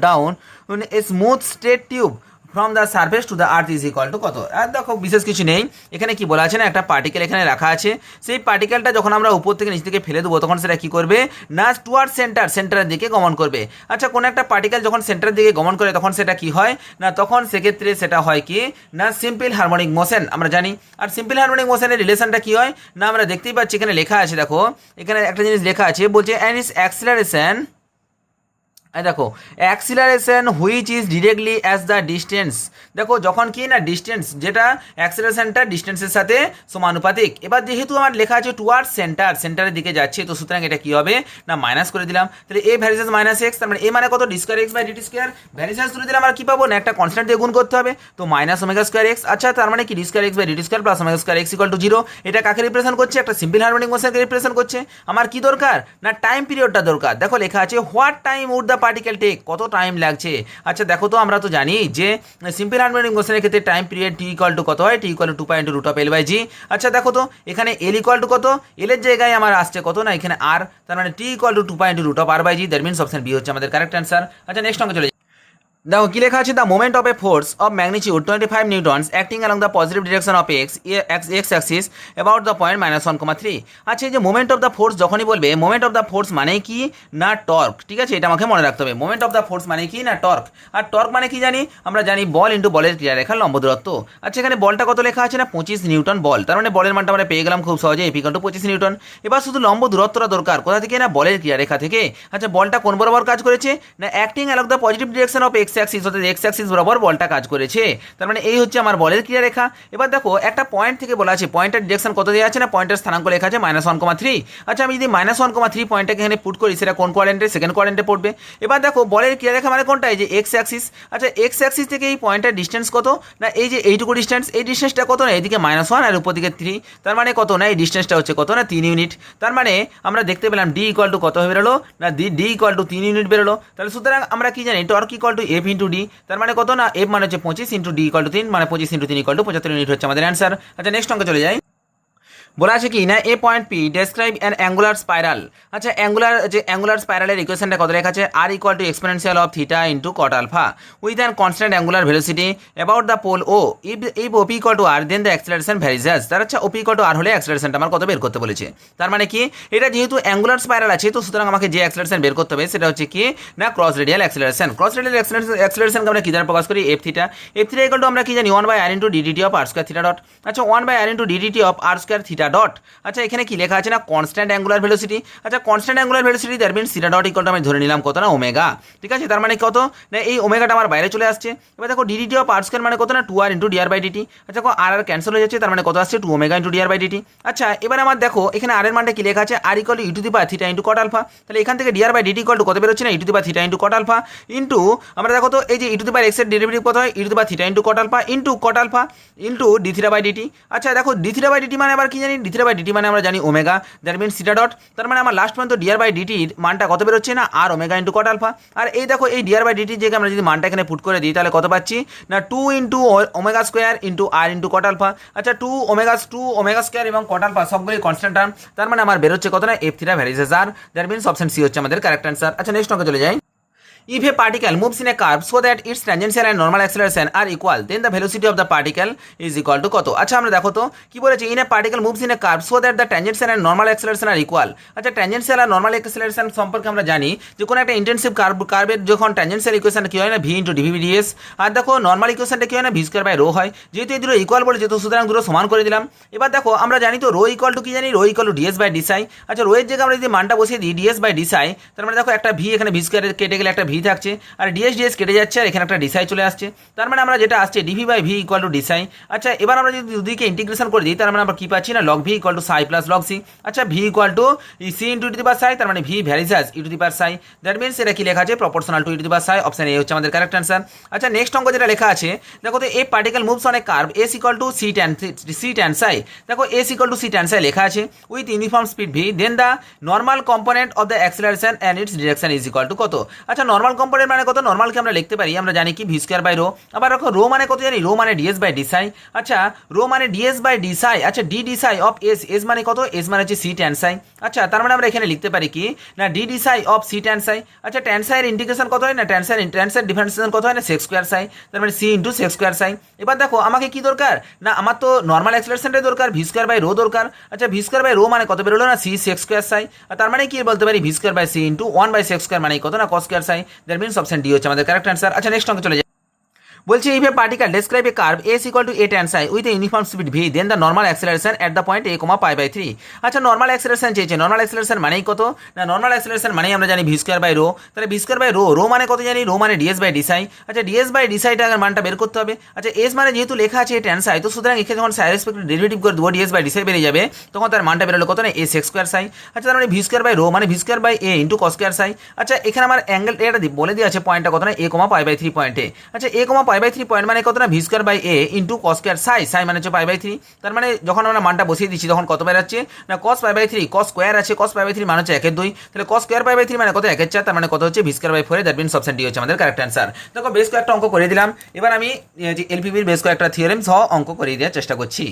down in a smooth straight tube from the surface to the earth is equal to কত। আর দেখো বিশেষ কিছু নেই, এখানে কি বলা আছে না একটা পার্টিকেল এখানে রাখা আছে, সেই পার্টিকেলটা যখন আমরা উপর থেকে নিচ থেকে ফেলে দেবো তখন সেটা কি করবে না টুয়ার্ড সেন্টারের দিকে গমন করবে। আচ্ছা কোনো একটা পার্টিকেল যখন সেন্টারের দিকে গমন করে তখন সেটা কি হয় না, তখন সেক্ষেত্রে সেটা হয় কি না সিম্পল হারমোনিক মোশন আমরা জানি। আর সিম্পল হারমোনিক মোশনের রিলেশনটা কি হয় না আমরা দেখতেই পাচ্ছি এখানে লেখা আছে, দেখো এখানে একটা জিনিস লেখা আছে বলছে অ্যান্ড ইস অ্যাক্সিলারেশন, দেখো acceleration which is directly as the distance, দেখো যখন কি না ডিস্টেন্স যেটা অ্যাক্সিলারেশনটা ডিস্টেন্সের সাথে সমানুপাতিক। এবার যেহেতু আমার লেখা আছে টুয়ার্ডস সেন্টারের দিকে যাচ্ছে তো সুতরাং এটা কি হবে না মাইনাস করে দিলাম, তাহলে এ ভ্যারিসেস মাইনাস এক্স, তার মানে এ মানে কত D square x by DT square, varies as তুলে দিলে আমরা কি পাবো না একটা কনস্ট্যান্ট দিয়ে গুণ করতে হবে, তো মাইনাস ওমেগা স্কয়ার এক্স। আচ্ছা তার মানে কি D square x by DT square plus omega square X equal to 0, এটা কাকে রিপ্রেজেন্ট করছে একটা সিম্পল হারমোনিক মোশনকে রিপ্রেজেন্ট করছে। আমার কি দরকার না টাইম পিরিয়ডটা দরকার, দেখো লেখা আছে what time would the particle take, কত টাইম লাগছে। আচ্ছা দেখো তো আমরা তো জানি যে সিম্পল হারমোনিক মোশনের ক্ষেত্রে time period t equal to কত হয়, t equal to 2 pi into root of l by g. আচ্ছা দেখো তো এখানে এল ইকুয়াল টু কত, এল এর জায়গায় আমার আসছে কত না এখানে আর, তার মানে t equal to 2 pi into root of r by g, that means option B হচ্ছে আমাদের কারেক্ট অ্যান্সার। আচ্ছা নেক্সট অঙ্কে চলে দেখো কি লেখা আছে, the moment of A force of magnitude 25 Newton's acting along the positive direction of x Axis about the point -1,3। আচ্ছা, এই যে মোমেন্ট অফ দ্য ফোর্স যখনই বলবে, মোমেন্ট অফ দ্য ফোর্স মানে কি না টর্ক, ঠিক আছে, এটা আমাকে মনে রাখতে হবে। মোমেন্ট অফ দ্য ফোর্স মানে কি না টর্ক, আর টর্ক মানে কি জানি আমরা, জানি বল ইন্টু বলের ক্রিয়ারেখার লম্ব দূরত্ব। আচ্ছা, এখানে বলটা কত লেখা আছে না 25 নিউটন বল, তার মানে বলের মানটা আমরা পেয়ে গেলাম খুব সহজে, F = 25 নিউটন। এবার শুধু লম্ব দূরত্বটা দরকার কোথা থেকে না বলের ক্রিয়ারেখা থেকে। আচ্ছা, বলটা কোন বরাবর কাজ করেছে না acting along the positive direction of x Axis, অর্থাৎ এক্স অ্যাক্সিস বরাবর বলটা কাজ করেছে, তার মানে এই হচ্ছে আমার বলের ক্রিয়ারেখা। এবার দেখো একটা পয়েন্ট থেকে বলা আছে, পয়েন্টের ডিরেকশন কত দেওয়া আছে না, পয়েন্টের স্থানাঙ্ক লেখা আছে -1,3। আচ্ছা, আমি যদি -1,3 পয়েন্টটাকে এখানে পুট করি, সেটা কোন কোয়াড্রেন্টে, সেকেন্ড কোয়াড্রেন্টে পড়বে। এবার দেখো বলের ক্রিয়ারেখা মানে কোনটা, এই যে এক্স অ্যাক্সিস। আচ্ছা, এক্স অ্যাক্সিস থেকে এই পয়েন্টের ডিস্টেন্স কত না, এই যে এইটুকু ডিস্টেন্স, এই ডিস্টেন্সটা কত না, এদিকে -1 আর উপর দিকে 3, তার মানে কত না এই ডিস্টেন্সটা হচ্ছে কত না 3 ইউনিট। তার মানে আমরা দেখতে পেলাম ডি ইকুয়াল টু কত হয়ে বেরোলো না, ডি ইকুয়াল টু 3 ইউনিট বেরোলো। তাহলে সুতরাং আমরা কি জানি, torque equal to F into D, তার মানে কত না এফ মানে হচ্ছে 25 ইন্টু ডি ইকুয়াল টু 3, মানে 25 ইন্টু 3 ইকুয়াল টু 75 ইউনিট হচ্ছে আমাদের অ্যান্সার। আচ্ছা, নেক্সট অঙ্কে চলে যাই। বলা আছে কি না a point p describe an angular spiral. আচ্ছা, অ্যাঙ্গুলার স্পাইরালের ইকুয়েশনটা কত লেখা আছে, আর equal to exponential of theta into cot alpha with an constant angular velocity about the pole o. If op equal to r then the acceleration varies. তার আচ্ছা ওপি equal to আর হলে অ্যাক্সেলারেশনটা আমার কত বের করতে বলেছে। তার মানে কি, এটা যেহেতু অ্যাঙ্গুলার স্পাইরাল আছে, তো সুতরাং আমাকে যে অ্যাক্সেলারেশন বের করতে হবে সেটা হচ্ছে কি না cross radial acceleration. Cross radial অ্যাক্সেলারেশনকে আমরা কি দ্বারা প্রকাশ করি, F theta. F theta equal to আমরা কি জানি 1/r into DDT of r square theta dot. আচ্ছা, 1/r into DDT of r square theta dot. আচ্ছা, এখানে কি লেখা আছে না কনস্ট্যান্ট অ্যাঙ্গুলার ভেলোসিটি। আচ্ছা, constant angular velocity that means theta dot equal to আমি ধরে নিলাম কত না ওমেগা, ঠিক আছে, তার মানে কত না এই ওমেগাটা আমার বাইরে চলে আসছে। এবার দেখো ডিডিটি অফ আর স্কয়ার মানে কত না 2r into DR by DT. আচ্ছা, আর আর ক্যান্সেল হয়ে যাচ্ছে, তার মানে কত আসছে 2 omega into DR by DT. আচ্ছা, এবার আমার দেখো এখানে আর এর মানটা কি লেখা আছে, আর equal to e to the power theta into cot alpha. তাহলে এখান থেকে d r by DT equal to কত বেরোচ্ছে না e to the power theta into cot alpha into আমরা দেখো তো এই যে e to the power x এর ডেরিভেটিভ কত হয়, e to the power theta into cot alpha into d theta by DT. আচ্ছা, দেখো ডি থিটা বাই ডিটি মানে আবার কি জানি, ডি থিটা বাই ডিটি মানে আমরা জানি omega, that means theta dot. তার মানে আমার লাস্ট পর্যন্ত ডিআর বাই ডিটির মানটা কত বেরোচ্ছে না আর ওমেগা ইন্টু কট আলফা। আর এই দেখো এই ডিআর বাই ডিটির জায়গায় আমরা যদি মানটা এখানে পুট করে দিই, তাহলে কত পাচ্ছি না 2 ইন্টু ওমেগা স্কোয়ার ইন্টু আর ইন্টু কট আলফা। আচ্ছা, 2 ওমেগা স্কোয়ার এবং কট আলফা সবগুলি কনস্ট্যান্ট টার্ম, তার মানে আমার বেরোচ্ছে কত না f theta varies r, that means option C হচ্ছে আমাদের কারেক্ট অ্যান্সার। আচ্ছা, নেক্সট অঙ্কে চলে যাই। If a particle moves in a curve so that its tangential and normal acceleration are equal, then the velocity of the particle is equal to কত। আচ্ছা, আমরা দেখো তো কি বলেছে, in a particle moves in a curve so that the tangential and normal acceleration are equal। আচ্ছা, tangential আর normal acceleration সম্পর্কে আমরা জানি যে কোনো একটা ইন্টেন্সিভ কার্ভের যখন tangential ইকুয়েশন কি হয় না ভি ইন্টু ডিভি ডিএস, আর দেখো নর্মাল ইকুয়েশনটা কি হয় না ভি স্কয়ার বাই রো হয়। যেহেতু এই দুটো ইকুয়াল বলেছে, তো সুতরাং দুটো সমান করে দিলাম। এবার দেখো আমরা জানি তো রো ইকুয়াল টু কি জানি, rho equal to ds by d psi. আচ্ছা, রো এর জায়গায় আমরা যদি মানটা বসিয়ে দিই ডিএস বাই ডিসাই, তার মানে দেখো একটা ভি এখানে ভি স্কয়ার কেটে গেলে একটা ভি থাকছে, আর ডিএস কেটে যাচ্ছে, আর এখানে একটা ডিসাই চলে আসছে, তার মানে আমরা যেটা আসছে dv by v equal to d psi. আচ্ছা, এবার আমরা যদি দুদিকে ইন্টিগ্রেশন করে দিই, তার মানে আমরা কি পাচ্ছি না log v equal to psi plus log c. আচ্ছা, v equal to c into e to the power psi, তার মানে v varies as e to the power psi, that means এটা কি লেখা আছে proportional to e to the power psi. Option A হচ্ছে আমাদের correct answer. আচ্ছা, নেক্সট অঙ্ক যেটা লেখা আছে দেখো তো a particle moves on a curve s equal to c tan psi. দেখো s equal to c tan psi লেখা আছে with uniform speed v, then the normal component of the acceleration and its direction is equal to কত। আচ্ছা, normal component মানে কত, নর্মালকে আমরা লিখতে পারি, আমরা জানি কি ভি স্কয়ার বাই রো। আবার দেখো রো মানে কত জানি, রো মানে ডিএস বাই ডিসাই। আচ্ছা, রো মানে ডিএস বাই ডিসাই। আচ্ছা, d d psi of s, s মানে কত, এস মানে হচ্ছে সি ট্যান সাই। আচ্ছা, তার মানে আমরা এখানে লিখতে পারি কি না d d psi of c tan psi. আচ্ছা, ট্যান সাইয়ের ইন্টিগ্রেশন কত হয় না, ট্যান সাইয়ের ডিফারেন্সিয়েশন কত হয় না সেক স্কয়ার সাই, তার মানে সি ইন্টু সেক স্কয়ার সাই। এবার দেখো আমাকে কি দরকার না, আমার তো নর্মাল অ্যাক্সেলারেশনটাই দরকার, ভি স্কয়ার বাই রো দরকার। আচ্ছা, ভি স্কয়ার বাই রো মানে কত বেরোলো না সি সেক স্কয়ার সাই, আর তার মানে কি বলতে পারি v square by c into 1 by sec square মানে কত না cos square psi, that means option D হচ্ছে আমাদের কারেক্ট অ্যান্সার। আচ্ছা, নেক্সট অঙ্কে চলে যাই। বলছে if a particle describe a curve s equal to a tan psi with a uniform speed v, then the normal acceleration at the point a comma pi by 3। আচ্ছা, normal acceleration চেয়েছে, normal acceleration মানেই কত না, normal acceleration মানেই আমরা জানি v square by rho. তাহলে v square by rho, rho মানে কত জানি, রো মানে ডিএস বাই ডিসাই। আচ্ছা, ডিএস বাই ডিসাইটার মানটা বের করতে হবে। আচ্ছা, এস মানে যেহেতু লেখা আছে ট্যান সাই, তো সুতরাং এখানে যখন সাই রেসপেক্টিভ ডেরিভেটিভ করে দেবো ডিএস বাই ডিসাই বেরিয়ে যাবে, তখন তার মানটা বেরোলো কত না এ সেক স্কয়ার সাই। আচ্ছা, তার মানে ভি স্কয়ার বাই রো মানে v square by A into cos square psi. আচ্ছা, এখানে আমার অ্যাঙ্গেল এটা বলে দিয়ে আছে পয়েন্টটা কত না এ কমা পাই বাই 3 পয়েন্টে। আচ্ছা, এ কমা পাই বাই 3 পয়েন্ট মানে কত না v square by A into cos square psi, psi মানে হচ্ছে পাই বাই 3। তার মানে যখন আমরা মানটা বসিয়ে দিচ্ছি তখন কত বেরোচ্ছে না কস পাই বাই 3, কস স্কয়ার আছে, কস পাই বাই 3 মানে হচ্ছে 1/2, তাহলে কস স্কয়ার পাই বাই 3 মানে কত 1/4, তার মানে কত হচ্ছে v square by 4, that means option D হচ্ছে আমাদের কারেক্ট অ্যান্সার। দেখো বেশ কয়েকটা অঙ্ক করে দিলাম, এবার আমি এলপিবির বেশ কয়েকটা থিওরেম সহ অঙ্ক করে দেওয়ার চেষ্টা করছি।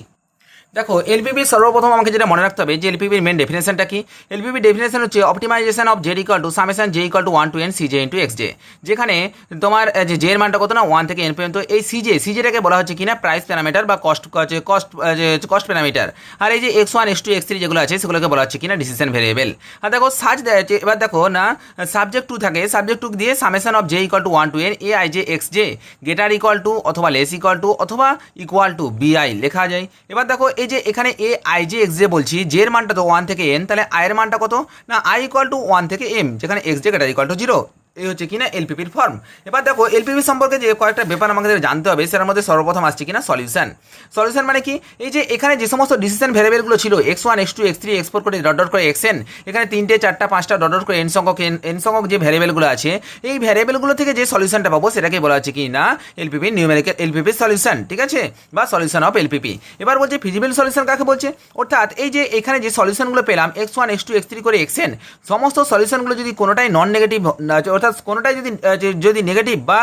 দেখো এলপিপি সর্বপ্রথম আমাকে যেটা মনে রাখতে হবে যে এলপিপির মেন ডেফিনেশনটা কি। এলপিপি ডেফিনেশন হচ্ছে optimization of z equal to summation j equal to 1 to n cj into x j, যেখানে তোমার যে জে এর মানটা কত না 1 থেকে n পর্যন্ত। এই সিজেটাকে বলা হচ্ছে কিনা প্রাইস প্যারামিটার বা কস্ট প্যারামিটার। আর এই যে x1 x2 x3 যেগুলো আছে সেগুলোকে বলা হচ্ছে কিনা ডিসিশন ভেরিয়েবল। আর দেখো সাজ দেওয়া আছে, এবার দেখো না সাবজেক্ট টু থাকে, সাবজেক্ট টু দিয়ে summation of J equal to 1 to n A I J x J greater equal two অথবা লেস ইকুয়াল টু অথবা ইকুয়াল টু বিআই লেখা যায়। এবার দেখো এই যে এখানে A I J x J বলছি, জে এর মানটা তো 1 থেকে n, তাহলে আই এর মানটা কত না আই ইকুয়াল টু 1 থেকে m, যেখানে x J greater equal to 0। এই হচ্ছে কিনা এলপিপির ফর্ম। এবার দেখো এলপিপি সম্পর্কে যে কয়েকটা ব্যাপার আমাদের জানতে হবে, সেটার মধ্যে সর্বপ্রথম আসছে কিনা সলিউশন। সলিউশন মানে কি, এই যে এখানে যে সমস্ত ডিসিশন ভেরিয়েবলগুলো ছিল x1 x2 x3 x4 করে ডট করে xn, এখানে 3টে 4টা 5টা ডট করে n সংখ্যক যে ভেরিয়েবলগুলো আছে, এই ভেরিয়েবলগুলো থেকে যে সলিউশনটা পাবো সেটাকে বলা হচ্ছে কি না এলপিপি নিউমেরিক্যাল এলপিপি সলিউশন, ঠিক আছে, বা সলিউশন অফ এলপিপি। এবার বলছে ফিজিবল সলিউশন কাকে বলছে, অর্থাৎ এই যে এখানে যে সলিউশনগুলো পেলাম x1 x2 x3 করে xn, সমস্ত সলিউশনগুলো যদি কোনোটাই নন নেগেটিভ, অর্থাৎ কোনোটাই যদি নেগেটিভ বা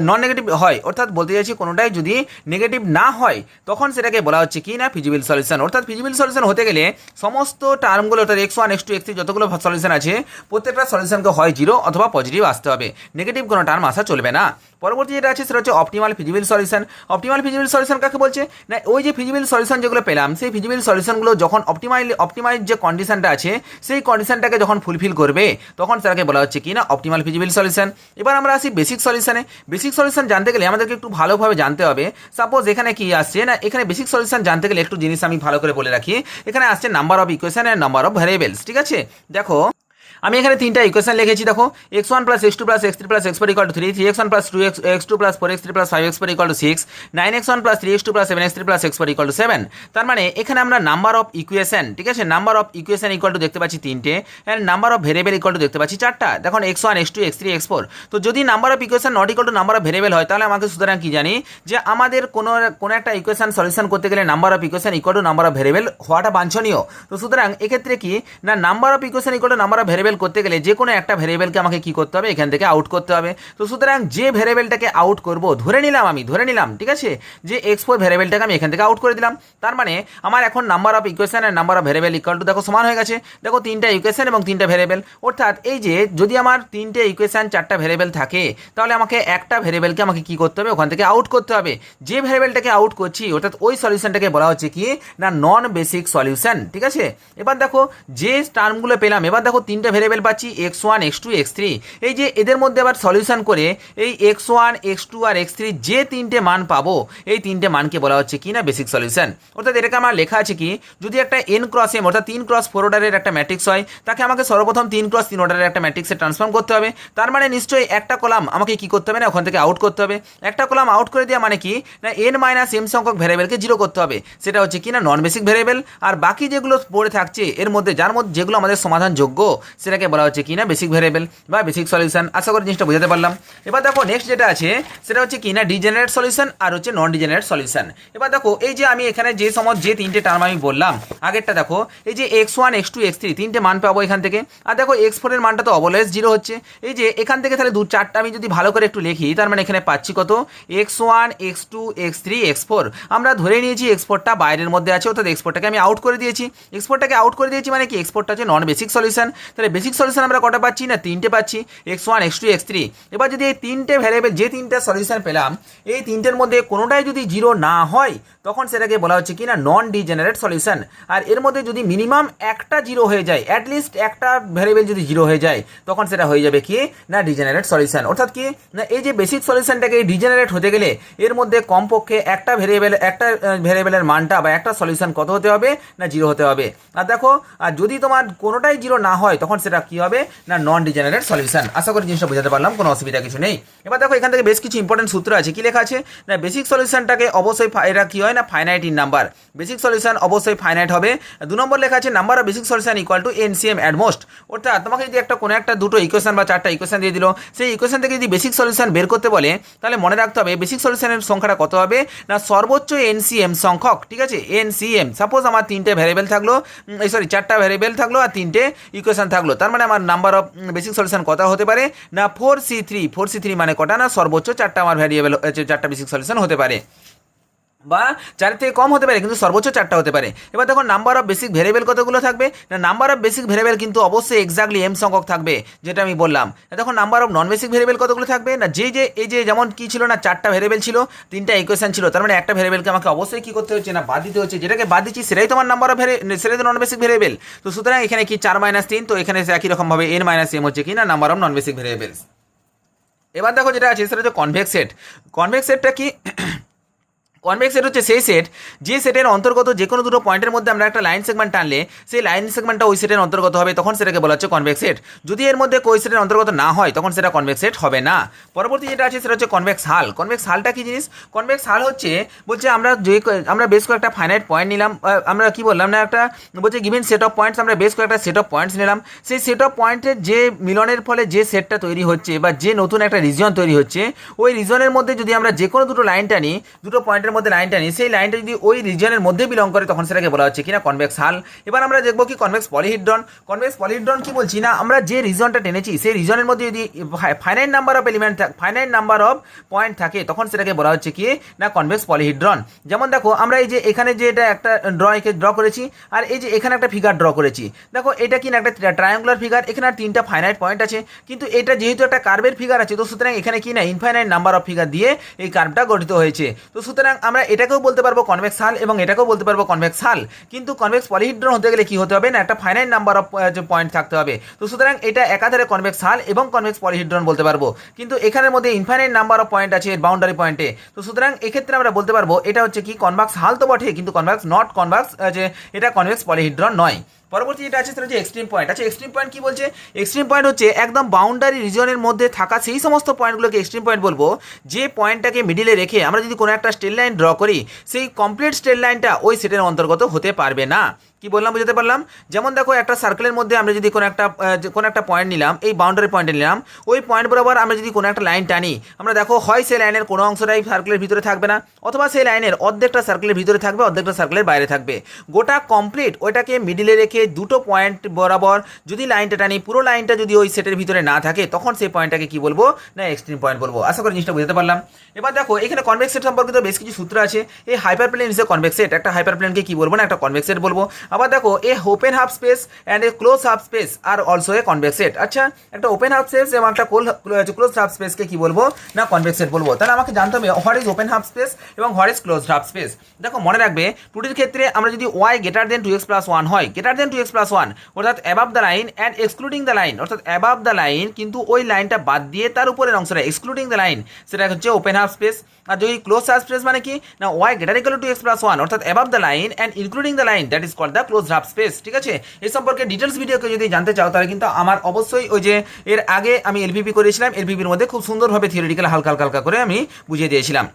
নন নেগেটিভ হয়, অর্থাৎ বলতে চাইছি কোনোটাই যদি নেগেটিভ না হয়, তখন সেটাকে বলা হচ্ছে কি না ফিজিবল সলিউশন। অর্থাৎ ফিজিবল সলিউশন হতে গেলে সমস্ত টার্মগুলো, অর্থাৎ x1 x2 x3 যতগুলো সলিউশন আছে প্রত্যেকটা সলিউশনকে হয় 0 অথবা পজিটিভ আসতে হবে, নেগেটিভ কোনো টার্ম আসা চলবে না। পরবর্তী যেটা আছে সেটা হচ্ছে optimal feasible solution. Optimal feasible solution কাকে বলছে না, ওই যে ফিজিবল সলিউশন যেগুলো পেলাম, সেই ফিজিবল সলিউশনগুলো যখন অপটিমাইজ যে কন্ডিশনটা আছে সেই কন্ডিশনটাকে যখন ফুলফিল করবে, তখন সেটাকে বলা হচ্ছে কি না অপটিমাল ফিজিবল সলিউশন। এবার আমরা আসি বেসিক সলিউশনে। বেসিক সলিউশন জানতে গেলে আমাদেরকে একটু ভালোভাবে জানতে হবে। সাপোজ এখানে কি আসছে না, এখানে বেসিক সলিউশন জানতে গেলে একটু জিনিস আমি ভালো করে বলে রাখি। এখানে আসছে number of equation and number of variables, ঠিক আছে। দেখো আমি এখানে 3টা ইকুয়েশন লিখেছি, দেখো x1 plus x2 plus x3 plus x4 equal to 3, 3x1 plus 2x2 plus 4x3 plus 5x4 equal to 6, 9x1 plus 3x2 plus 7x3 plus x4 equal to 7। তার মানে এখানে আমরা নাম্বার অফ ইকুয়েশন, ঠিক আছে, number of equation equal to দেখতে পাচ্ছি 3টে, and number of variable equal to দেখতে পাচ্ছি 4টা। দেখুন x1 x2 x3 x4। তো যদি number of equation not equal to number of variable হয়, তাহলে আমাকে সুতরাং কি জানি যে আমাদের কোনো একটা ইকুয়েশন সলিউশন করতে গেলে number of equation equal two number of variable হওয়াটা বাঞ্ছনীয়। তো সুতরাং এক্ষেত্রে কি না number of equation equal two number of variable করতে গেলে যে কোনো একটা ভেরিয়েবলকে আমাকে কি করতে হবে, এখান থেকে আউট করতে হবে। তো সুতরাং যে ভেরিয়েবলটাকে আউট করব, ধরে নিলাম ঠিক আছে, যে x4 ভেরিয়েবলটাকে আমি এখান থেকে আউট করে দিলাম। তার মানে আমার এখন নাম্বার অফ ইকুয়েশন আর number of variable equal to দেখো সমান হয়ে গেছে। দেখো 3টা ইকুয়েশন এবং 3টা ভেরিয়েবল, অর্থাৎ এই যে যদি আমার 3টে ইকুয়েশন 4টা ভেরিয়েবল থাকে, তাহলে আমাকে একটা ভেরিয়েবলকে আমাকে কি করতে হবে, ওখান থেকে আউট করতে হবে। যে ভেরিয়েবলটাকে আউট করছি, অর্থাৎ ওই সলিউশনটাকে বলা হচ্ছে কি না নন বেসিক সলিউশন, ঠিক আছে। এবার দেখো যে টার্মগুলো পেলাম, এবার দেখো 3টা ভেরিয়েবল পাচ্ছি x1 x2 x3। এই যে এদের মধ্যে আবার সলিউশন করে এই x1 x2 আর x3 যে 3টে মান পাবো, এই 3টে মানকে বলা হচ্ছে কি না বেসিক সলিউশন। অর্থাৎ এটাকে আমার লেখা আছে কি, যদি একটা n ক্রস m অর্থাৎ 3 ক্রস 4 অর্ডারের একটা ম্যাট্রিক্স হয়, তাকে আমাকে সর্বপ্রথম 3 ক্রস 3 অর্ডারের একটা ম্যাট্রিক্সে ট্রান্সফর্ম করতে হবে। তার মানে নিশ্চয়ই একটা কলাম আমাকে কি করতে হবে না ওখান থেকে আউট করতে হবে। একটা কলাম আউট করে দেওয়া মানে কি না n মাইনাস m সংখ্যক ভেরিয়েবলকে 0 করতে হবে, সেটা হচ্ছে কি না নন বেসিক ভেরিয়েবল। আর বাকি যেগুলো পড়ে থাকছে এর মধ্যে যেগুলো আমাদের সমাধানযোগ্য, সেটাকে বলা হচ্ছে কি না বেসিক ভেরিয়েবল বা বেসিক সলিউশন। আশা করি জিনিসটা বুঝতে পারলাম। এবার দেখো নেক্সট যেটা আছে সেটা হচ্ছে কি না ডিজেনারেট সলিউশন আর হচ্ছে নন ডিজেনারেট সলিউশন। এবার দেখো এই যে আমি এখানে যে 3টে টার্ম আমি বললাম, আগেরটা দেখো এই যে x1 x2 x3 3টে মান পাবো এখান থেকে। আর দেখো x4 এর মানটা তো অলওয়েজ 0 হচ্ছে। এই যে এখান থেকে তাহলে 4টা আমি যদি ভালো করে একটু লিখি, তার মানে এখানে পাচ্ছি কত x1 x2 x3 x4। আমরা ধরে নিয়েছি x4টা বাইরের মধ্যে আছে, অর্থাৎ x4টাকে আমি আউট করে দিয়েছি। x4টাকে আউট করে দিয়েছি মানে কি x4টা হচ্ছে নন বেসিক সলিউশন। তাহলে বেসিক সলিউশন আমরা কটা পাচ্ছি না 3টে পাচ্ছি, x1 x2 x3। এবার যদি এই 3টে ভ্যারিয়েবল যে 3টা সলিউশন পেলাম, এই 3টের মধ্যে কোনোটাই যদি 0 না হয়, তখন সেটাকে বলা হচ্ছে কি না নন ডিজেনারেট সলিউশন। আর এর মধ্যে যদি মিনিমাম একটা 0 হয়ে যায়, অ্যাটলিস্ট একটা ভ্যারিয়েবল যদি 0 হয়ে যায়, তখন সেটা হয়ে যাবে কি না ডিজেনারেট সলিউশন। অর্থাৎ কি না এই যে বেসিক সলিউশনটাকে ডিজেনারেট হতে গেলে এর মধ্যে কমপক্ষে একটা ভ্যারিয়েবলের মানটা বা একটা সলিউশন কত হতে হবে না 0 হতে হবে। আর দেখো আর যদি তোমার কোনোটাই 0 না হয়, তখন সেটা কি হবে না নন ডিজেনারেট সলিউশন। আশা করি জিনিসটা বোঝাতে পারলাম, কোনো অসুবিধা কিছু নেই। এবার দেখো এখান থেকে বেশ কিছু ইম্পর্টেন্ট সূত্র আছে, কি লেখা আছে না বেসিক সলিউশনটাকে অবশ্যই এটা কি হয় না finite in number, basic solution অবশ্যই ফাইনাইট হবে। 2 নম্বর লেখা আছে number of basic solution equal to NCM at most. অর্থাৎ তোমাকে যদি কোনো একটা দুটো ইকুয়েশন বা 4টা ইকুয়েশন দিয়ে দিল, সেই ইকুয়েশন থেকে যদি বেসিক সলিউশন বের করতে বলে, তাহলে মনে রাখতে হবে বেসিক সলিউশনের সংখ্যাটা কত হবে না সর্বোচ্চ NCM সংখ্যক, ঠিক আছে, NCM। সাপোজ আমার 3টে ভ্যারিয়েবল থাকলো, 4টা ভ্যারিয়েবল থাকলো আর 3টে ইকুয়েশন থাকলো, তার মানে আমার নাম্বার অফ বেসিক সলিউশন কত হতে পারে না 4C3 মানে কটা না সর্বোচ্চ 4টা আমার ভ্যারিয়েবল 4টা বেসিক সলিউশন হতে পারে। বা 4 থেকে কম হতে পারে, কিন্তু সর্বোচ্চ 4টা হতে পারে। এবার দেখো নাম্বার অফ বেসিক ভেরিয়েবল কতগুলো থাকবে না, নাম্বার অফ বেসিক ভেরিয়েবল কিন্তু অবশ্যই এক্স্যাক্টলি m সংখ্যক থাকবে, যেটা আমি বললাম। দেখো number of non basic variable কতগুলো থাকবে না, এই যে যেমন কি ছিল না, 4টা ভেরিয়েবল ছিল, 3টা ইকুয়েশন ছিল, তার মানে একটা ভেরিয়েবলকে আমাকে অবশ্যই কি করতে হচ্ছে না, বাদ দিতে হচ্ছে, যেটাকে বাদ দিচ্ছি সেটাই তোমার নাম্বার অফ সেটাই তো নন বেসিক ভেরিয়েবল। তো সুতরাং এখানে কি 4 - 3, তো এখানে একই রকম ভাবে n - m হচ্ছে কি না number of non basic variables. এবার দেখো যেটা আছে সেটা হচ্ছে কনভেক্স সেট। কনভেক্স সেটটা কি, কনভেক্স সেট হচ্ছে সেই সেট যে সেটের অন্তর্গত যে কোনো দুটো পয়েন্টের মধ্যে আমরা একটা লাইন সেগমেন্ট টানলে সেই লাইন সেগমেন্টটা ওই সেটের অন্তর্গত হবে, তখন সেটাকে বলা হচ্ছে কনভেক্স সেট। যদি এর মধ্যে কোই সেটের অন্তর্গত না হয় তখন সেটা কনভেক্স সেট হবে না। পরবর্তী যেটা আছে সেটা হচ্ছে কনভেক্স হাল। কনভেক্স হালটা কি জিনিস, কনভেক্স হাল হচ্ছে বলছে আমরা বেশ কয়েকটা ফাইনাইট পয়েন্ট নিলাম, আমরা কি বললাম না, একটা বলছে গিভেন সেট অফ পয়েন্টস, আমরা বেশ কয়েকটা সেট অফ পয়েন্টস নিলাম, সেই সেট অফ পয়েন্টের যে মিলনের ফলে যে সেটটা তৈরি হচ্ছে বা যে নতুন একটা রিজন তৈরি হচ্ছে, ওই রিজনের মধ্যে যদি আমরা যে কোনো দুটো লাইন টানি, দুটো পয়েন্টের মধ্যে লাইন টানি, সেই লাইনটা যদি ওই রিজনের মধ্যে বিলং করে তখন সেটাকে বলা হচ্ছে কিনা কনভেক্স হাল। এবার আমরা দেখবো কি কনভেক্স পলিহিড্রন। কনভেক্স পলিহিড্রন কি বলছি না, আমরা যে রিজনটা টেনেছি সেই রিজনের মধ্যে যদি finite number of element finite number of point থাকে তখন সেটাকে বলা হচ্ছে কি না কনভেক্স পলিহিড্রন। যেমন দেখো আমরা এই যে এখানে যে এটা একটা ড্র করেছি, আর এই যে এখানে একটা ফিগার ড্র করেছি, দেখো এটা কি না একটা ট্রায়াঙ্গুলার ফিগার, এখানে আর 3টা ফাইনাইট পয়েন্ট আছে, কিন্তু এটা যেহেতু একটা কার্ভের ফিগার আছে, তো সুতরাং এখানে কি না ইনফাইনাইট নাম্বার অফ ফিগার দিয়ে এই কার্ভটা গঠিত হয়েছে। তো সুতরাং আমরা এটাকেও বলতে পারবো কনভেক্স হাল এবং এটাকেও বলতে পারবো কনভেক্স হাল, কিন্তু কনভেক্স পলিহিড্রন হতে গেলে কি হতে হবে না, একটা ফাইনাইট নাম্বার অফ পয়েন্ট থাকতে হবে। তো সুতরাং এটা একাধারে কনভেক্স হাল এবং কনভেক্স পলিহিড্রন বলতে পারবো, কিন্তু এখানের মধ্যে ইনফাইনাইট নাম্বার অফ পয়েন্ট আছে বাউন্ডারি পয়েন্টে। তো সুতরাং এক্ষেত্রে আমরা বলতে পারবো এটা হচ্ছে কি কনভেক্স হাল তো বটে, কিন্তু কনভেক্স নট কনভেক্স, যে এটা কনভেক্স পলিহিড্রন নয়। পরবর্তী যেটা আছে সেটা হচ্ছে এক্সট্রিম পয়েন্ট। আচ্ছা এক্সট্রিম পয়েন্ট কি বলছে, এক্সট্রিম পয়েন্ট হচ্ছে একদম বাউন্ডারি রিজনের মধ্যে থাকা সেই সমস্ত পয়েন্টগুলোকে এক্সট্রিম পয়েন্ট বলবো, যে পয়েন্টটাকে মিডিলে রেখে আমরা যদি কোনো একটা স্ট্রেট লাইন ড্র করি, সেই কমপ্লিট স্ট্রেট লাইনটা ওই সেটের অন্তর্গত হতে পারবে না। কি বললাম বুঝতে পারলাম, যেমন দেখো একটা সার্কেলের মধ্যে আমরা যদি কোনো একটা পয়েন্ট নিলাম, এই বাউন্ডারি পয়েন্টে নিলাম, ওই পয়েন্ট বরাবর আমরা যদি কোনো একটা লাইন টানি, আমরা দেখো হয় সেই লাইনের কোনো অংশটাই সার্কেলের ভিতরে থাকবে না, অথবা সেই লাইনের অর্ধেকটা সার্কেলের ভিতরে থাকবে, অর্ধেকটা সার্কেলের বাইরে থাকবে। গোটা কমপ্লিট ওইটাকে মিডিলে রেখে দুটো পয়েন্ট বরাবর যদি লাইনটা টানি, পুরো লাইনটা যদি ওই সেটের ভিতরে না থাকে তখন সেই পয়েন্টটাকে কি বলবো না এক্সট্রিম পয়েন্ট বলবো। আশা করি জিনিসটা বুঝতে পারলাম। এবার দেখো এখানে কনভেক্স সেট সম্পর্কিত বেশ কিছু সূত্র আছে। এই hyper plane is a convex set, একটা হাইপার প্লেনকে কি বলবো না একটা কনভেক্স সেট বলবো। আবার দেখো a open half space and a close half space আর অলসো এ কনভেক্স সেট। আচ্ছা একটা ওপেন হাফ স্পেস এবং একটা ক্লোজ হাফ স্পেসকে কি বলবো না কনভেক্স সেট বলবো। তাহলে আমাকে জানতে হবে what is open half space এবং what is close half space. দেখো মনে রাখবে টুটির ক্ষেত্রে আমরা যদি y গ্রেটার দেন 2x + 1 হয়, গ্রেটার দেন 2x + 1 অর্থাৎ above the line and excluding the line, অর্থাৎ অ্যাবাভ দ্য লাইন কিন্তু ওই লাইনটা বাদ দিয়ে তার উপরের অংশটা এক্সক্লুডিং দ্য লাইন, সেটা হচ্ছে ওপেন হাফ স্পেস। আর যদি ক্লোজ হাফ স্পেস মানে কি না y greater equal to x + 1 অর্থাৎ above the line and including the line, that is called the close half space. ঠিক আছে, এই সম্পর্কে ডিটেলস ভিডিওকে যদি জানতে চাও তাহলে কিন্তু আমার অবশ্যই ওই যে এর আগে আমি এলভিপি করেছিলাম, এলভিপির মধ্যে খুব সুন্দরভাবে থিওরিটিক্যাল হালকা হালকা করে আমি বুঝিয়ে দিয়েছিলাম।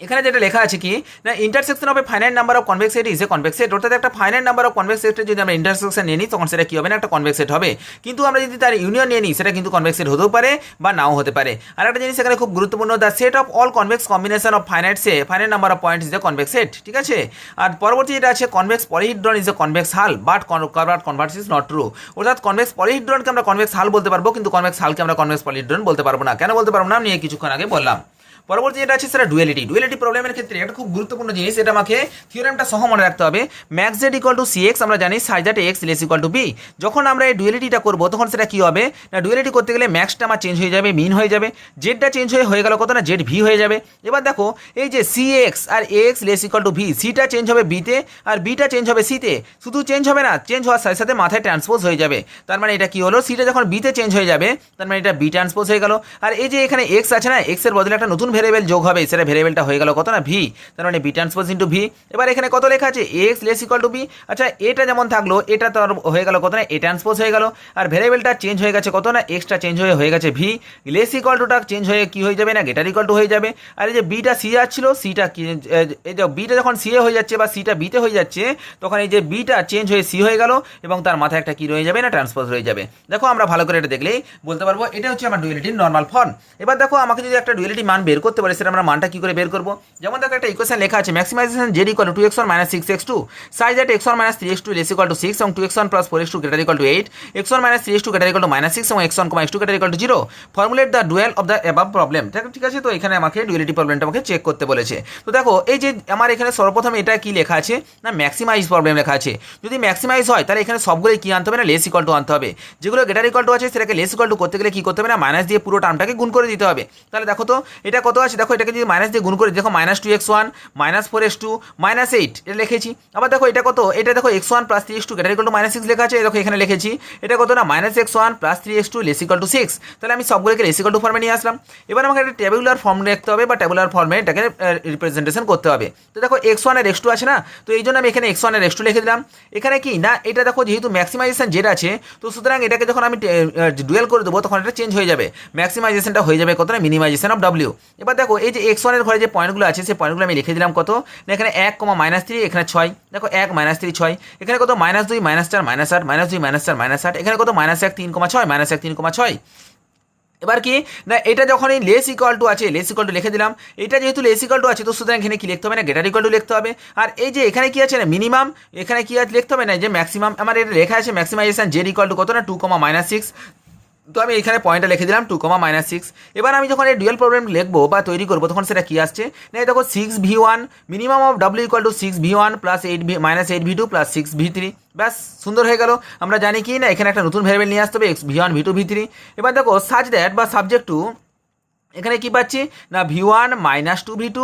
এখানে যেটা লেখা আছে কি না intersection of A finite number of convex set is a convex set, অর্থাৎ একটা ফাইনাইট নাম্বার অফ কনভেক্স সেটের যদি আমরা ইন্টারসেকশন নিয়ে নিই তখন সেটা কি হবে না একটা কনভেক্স সেট হবে, কিন্তু আমরা যদি তার ইউনিয়ন নিয়ে নিই সেটা কিন্তু কনভেক্স সেট হতেও পারে বা নাও হতে পারে। আর একটা জিনিস এখানে খুব গুরুত্বপূর্ণ, the set of all convex combination of finite number of points is a convex set. ঠিক আছে, আর পরবর্তী যেটা আছে কনভেক্স পলিহিড্রন ইজ এ কনভেক্স হাল but Converse is not true, অর্থাৎ কনভেক্স পলিহিড্রনকে আমরা কনভেক্স হাল বলতে পারবো, কিন্তু কনভেক্স হালকে আমরা কনভেক্স পলিহিড্রন বলতে পারবো না। কেন বলতে পারবো না আমি কিছুক্ষণ আগে বললাম। পরবর্তী যেটা আছে সেটা ডুয়ালিটি প্রবলেমের ক্ষেত্রে একটা খুব গুরুত্বপূর্ণ জিনিস, এটা আমাকে থিওরেমটা সহ মনে রাখতে হবে। Max z equal to cx আমরা জানি such that x less equal to b. যখন আমরা এই ডুয়ালিটিটা করবো তখন সেটা কি হবে না ডুয়ালিটি করতে গেলে ম্যাক্সটা আমার চেঞ্জ হয়ে যাবে, মিন হয়ে যাবে, জেডটা চেঞ্জ হয়ে গেল কত না জেড ভি হয়ে যাবে। এবার দেখো এই যে সি এক্স আর x less equal to v, সিটা চেঞ্জ হবে বিতে আর বিটা চেঞ্জ হবে সিতে, শুধু চেঞ্জ হবে না চেঞ্জ হওয়ার সাথে সাথে মাথায় ট্রান্সপোজ হয়ে যাবে। তার মানে এটা কি হলো সিটা যখন বিতে চেঞ্জ হয়ে যাবে তার মানে এটা বি ট্রান্সপোজ হয়ে গেল। আর এই যে এখানে এক্স আছে না, এক্স এর বদলে একটা নতুন ভেরিয়েবল যোগ হবে, সেটা ভেরিয়েবলটা হয়ে গেল কত না ভি, তার মানে বি ট্রান্সপোজ ইনটু ভি। এবার এখানে কত লেখা আছে x less equal to b. আচ্ছা এটা যেমন থাকলো এটা তো হয়ে গেল কত না এ ট্রান্সপোজ হয়ে গেল, আর ভেরিয়েবলটা চেঞ্জ হয়ে গেছে কত না এক্সটা চেঞ্জ হয়ে গেছে ভি, লেস ইকুয়াল টুটা চেঞ্জ হয়ে কি হয়ে যাবে না গ্রেটার ইকুয়াল টু হয়ে যাবে। আর এই যে বিটা সি যাচ্ছিল সিটা এই যে বিটা যখন সি এ হয়ে যাচ্ছে বা সিটা বিতে হয়ে যাচ্ছে তখন এই যে বিটা চেঞ্জ হয়ে সি হয়ে গেল এবং তার মাথায় একটা কি রয়ে যাবে না ট্রান্সপোজ রয়ে যাবে। দেখো আমরা ভালো করে এটা দেখলেই বলতে পারবো এটা হচ্ছে আমার ডুয়ালিটির নর্মাল ফর্ম। এবার দেখো আমাকে যদি একটা ডুয়ালিটি মান বের করতে পারি সেটা আমরা মানটা কী করে বের করবো। যেমন দেখো একটা ইকুয়েশন লেখা আছে maximisation Z equal two 2x1 - 6x2 size that x1 - 3x2 less equal two 6 এবং 2x1 + 4x2 greater equal two 8, x1 - 3x2 greater equal two -6 এবং x1, x2 greater equal to 0, formulate the dual of the above problem. ঠিক আছে, তো এখানে আমাকে duality প্রবলেমটা আমাকে check করতে বলেছে। তো দেখো এই যে আমার এখানে সর্বপ্রথম এটা কি লেখা আছে না ম্যাক্সিমাইজ প্রবলেম লেখা আছে। যদি ম্যাক্সিমাইজ হয় তাহলে এখানে সবগুলোই কি আনতে হবে না লেস ইকুয়াল টু আনতে হবে। যেগুলো গ্রেটার ইকুয়াল টু আছে সেটাকে লেস ইকুয়াল টু করতে গেলে কি করতে হবে না মাইনাস দিয়ে পুরো টার্মটাকে গুণ করে দিতে হবে। তাহলে দেখো তো এটা কত আছে, দেখো এটাকে যদি মাইনাস দিয়ে গুণ করে দেখো -2x1 -4x2 -8 এটা লিখেছি। আবার দেখো এটা কত, এটা দেখো x1 + 3x2 greater equal two -6 লেখা আছে, দেখো এখানে লিখেছি এটা কত না -x1 + 3x2 less equal two 6। তাহলে আমি সবগুলোকে লেস ইকুয়াল টু ফর্মে নিয়ে আসলাম। এবার আমাকে একটা টেবুলার ফর্ম লিখতে হবে বা টেবুলার ফর্মে এটাকে রিপ্রেজেন্টেশন করতে হবে। তো দেখো x1 আর x2 আছে না, তো এই জন্য আমি এখানে x1 আর x2 লিখে দিলাম। এখানে কি না এটা দেখো যেহেতু ম্যাক্সিমাইজেশন জেড আছে, তো সুতরাং এটাকে যখন আমি ডুয়েল করে দেবো তখন এটা চেঞ্জ হয়ে যাবে, ম্যাক্সিমাইজেশনটা হয়ে যাবে কত না মিনিমাইজেশন অফ ডাব্লিউ। এবার দেখো এই যে x1 এর ঘরে যে পয়েন্টগুলো আছে সেই পয়েন্টগুলো আমি লিখে দিলাম কত না এখানে 1, -3 এখানে 6, দেখো 1 -3 6, এখানে কত -2 -4 -8 -2 -4 -8, এখানে কত -1 3,6 -1 3,6। এবার কি না এটা যখন এই লেস ইকুয়াল টু আছে লেস ইকুয়াল টু লিখে দিলাম। এটা যেহেতু লেস ইকুয়াল টু আছে তো সুতরাং এখানে কি লিখতে হবে না গ্রেটার ইকুয়াল টু লিখতে হবে। আর এই যে এখানে কি আছে না মিনিমাম, এখানে কি আছে লিখতে হবে না যে ম্যাক্সিমাম। আমার এটা লেখা আছে ম্যাক্সিমাইজেশন জেড ইকুয়াল টু কত না 2, -6, তো আমি এখানে পয়েন্টটা লিখে দিলাম 2, -6। এবার আমি যখন এই ডুয়েল প্রবলেম লিখবো বা তৈরি করবো তখন সেটা কি আসছে না দেখো 6v1 minimum of W equal to 6v1 + 8v2 + 6v3। ব্যাস সুন্দর হয়ে গেল। আমরা জানি কি না এখানে একটা নতুন ভ্যারিয়েবল নিয়ে আসতে হবে v1 v2 v3। এবার দেখো সাচ দ্যাট বা সাবজেক্ট টু এখানে কি পাচ্ছি না v1 - 2v2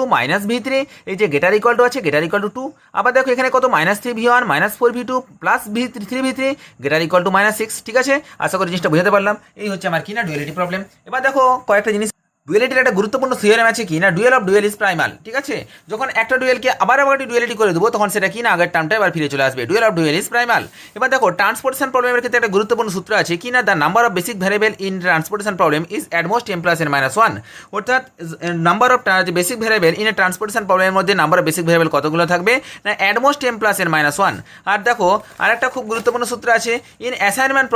- v3, এই যে গ্রেটার ইকুয়াল টু আছে গ্রেটার ইকুয়াল টু 2। আবার দেখো এখানে কত -3v1 -4v2 + 3v3 greater equal two -6। ঠিক আছে, আশা করি জিনিসটা বুঝাতে পারলাম। এই হচ্ছে আমার কি না ডুয়ালিটি প্রবলেম। এবার দেখো কয়েকটা জিনিস ডুয়েলিটির একটা গুরুত্বপূর্ণ থিওরেম আছে কি না dual of dual is primal. ঠিক আছে, যখন একটা ডুয়েলকে আবার একটি ডুয়েলিটি করে দেবো তখন সেটা কি না আগের টার্মটা এবার ফিরে চলে আসবে, dual of dual is primal. এবার দেখো ট্রান্সপোর্টেশন প্রবলেমের ক্ষেত্রে একটা গুরুত্বপূর্ণ সূত্র আছে কি না the number of basic variable in transportation problem is at most m + n - 1, অর্থাৎ number of basic variable in a transportation প্রবলেমের মধ্যে নাম্বার অফ বেসিক ভ্যারিয়েবল কতগুলো থাকবে না অ্যাট মোস্ট m + n - 1। আর দেখো আরেকটা খুব গুরুত্বপূর্ণ সূত্র আছে ইন অ্যাসাইনমেন্ট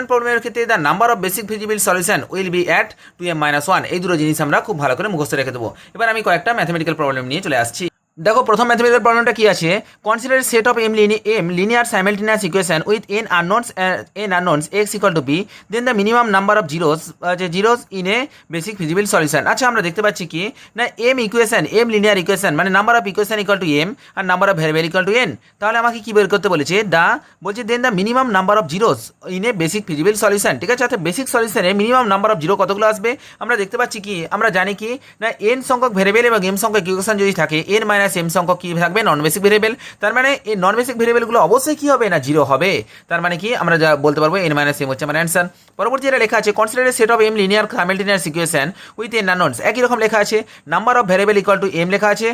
প্রবলেমের ক্ষেত্রে the number of basic feasible solution will be at 2m - 1। এই দুটো জিনিস আমরা খুব ভালো করে মুখস্থ রেখে দেবো। এবার আমি কয়েকটা ম্যাথমেটিক্যাল প্রবলেম নিয়ে চলে আসছি। দেখো প্রথম ম্যাথমেটিক্যাল প্রবলেমটা কি আছে consider set of m linear simultaneous equation with n unknowns x equal to b, then the minimum number of zeros in a basic feasible solution. আচ্ছা আমরা দেখতে পাচ্ছি কি না m লিনিয়ার ইকুয়েশন মানে number of equation equal to m আর number of variable equal to n। তাহলে আমাকে কি বের করতে বলেছে বলছে then the minimum number of zeros in a basic feasible solution. ঠিক আছে, অর্থাৎ বেসিক সলিউশনে মিনিমাম নাম্বার অফ জিরো কতগুলো আসবে আমরা দেখতে পাচ্ছি কি আমরা জানি কি না n সংখ্যক ভ্যারিয়েবল এবং m সংখ্যক ইকুয়েশন যদি থাকে n - m সংখ্যক কি থাকবে নন বেসিক ভেরিয়েবল। তার মানে এই নন বেসিক ভেরিয়েবলগুলো অবশ্যই কি হবে না জিরো হবে। তার মানে কি আমরা যা বলতে পারবো n - m হচ্ছে আমার অ্যান্সার। পরবর্তী যেটা লেখা আছে consider set of m linear simultaneous equation with n unknowns, একই রকম লেখা আছে number of variable equal to m লেখা আছে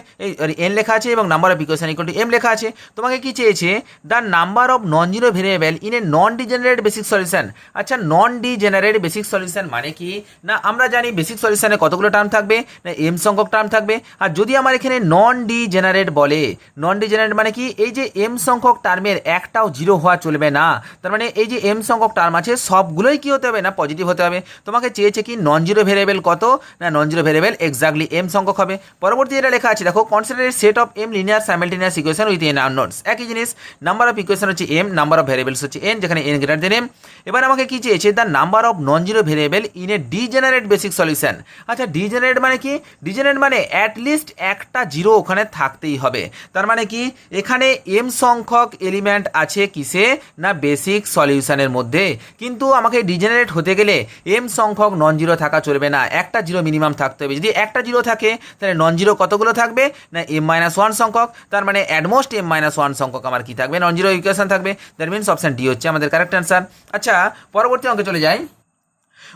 n লেখা আছে এবং number of equation equal to m লেখা আছে। তোমাকে কি চেয়েছে the number of non zero variable in a non degenerate basic solution. আচ্ছা নন ডিজেনারেট বেসিক সলিউশন মানে কি না আমরা জানি বেসিক সলিউশনে কতগুলো টার্ম থাকবে না m সংখ্যক টার্ম থাকবে। আর যদি আমার এখানে নন ডিজেনারেট বলে নন ডিজেনারেট মানে কি এই যে m সংখ্যক টার্মের একটাও জিরো হওয়া চলবে না। তার মানে এই যে m সংখ্যক টার্ম আছে সবগুলোই কি হতে হবে না পজিটিভ হতে হবে। তোমাকে চেয়েছে কি নন জিরো ভেরিয়েবল কত না non zero variable exactly m সংখ্যক হবে। পরবর্তী এটা লেখা আছে দেখো consider set of m linear simultaneous equation with n unknowns, একই জিনিস নাম্বার অফ ইকুয়েশন হচ্ছে m নাম্বার অফ ভেরিয়েবলস হচ্ছে n যেখানে n গ্রেটার দেন m। এবার আমাকে কি চেয়েছে the number of non zero variable in a degenerate basic solution. আচ্ছা ডিজেনারেট মানে কি ডিজেনারেট মানে অ্যাটলিস্ট একটা জিরো ওখানে থাকতেই হবে। তার মানে কি এখানে m সংখ্যক এলিমেন্ট আছে কিসে না বেসিক সলিউশনের মধ্যে, কিন্তু আমাকে ডিজেনারেট হতে গেলে m সংখ্যক নন জিরো থাকা চলবে না, একটা জিরো মিনিমাম থাকতে হবে। যদি একটা জিরো থাকে তাহলে নন জিরো কতগুলো থাকবে না m - 1 সংখ্যক। তার মানে অ্যাটমোস্ট m - 1 সংখ্যক আমার কি থাকবে নন জিরো ইকুয়েশন থাকবে। দ্যাট মিনস অপশন ডি হচ্ছে আমাদের কারেক্ট অ্যান্সার। আচ্ছা পরবর্তী অঙ্কে চলে যাই।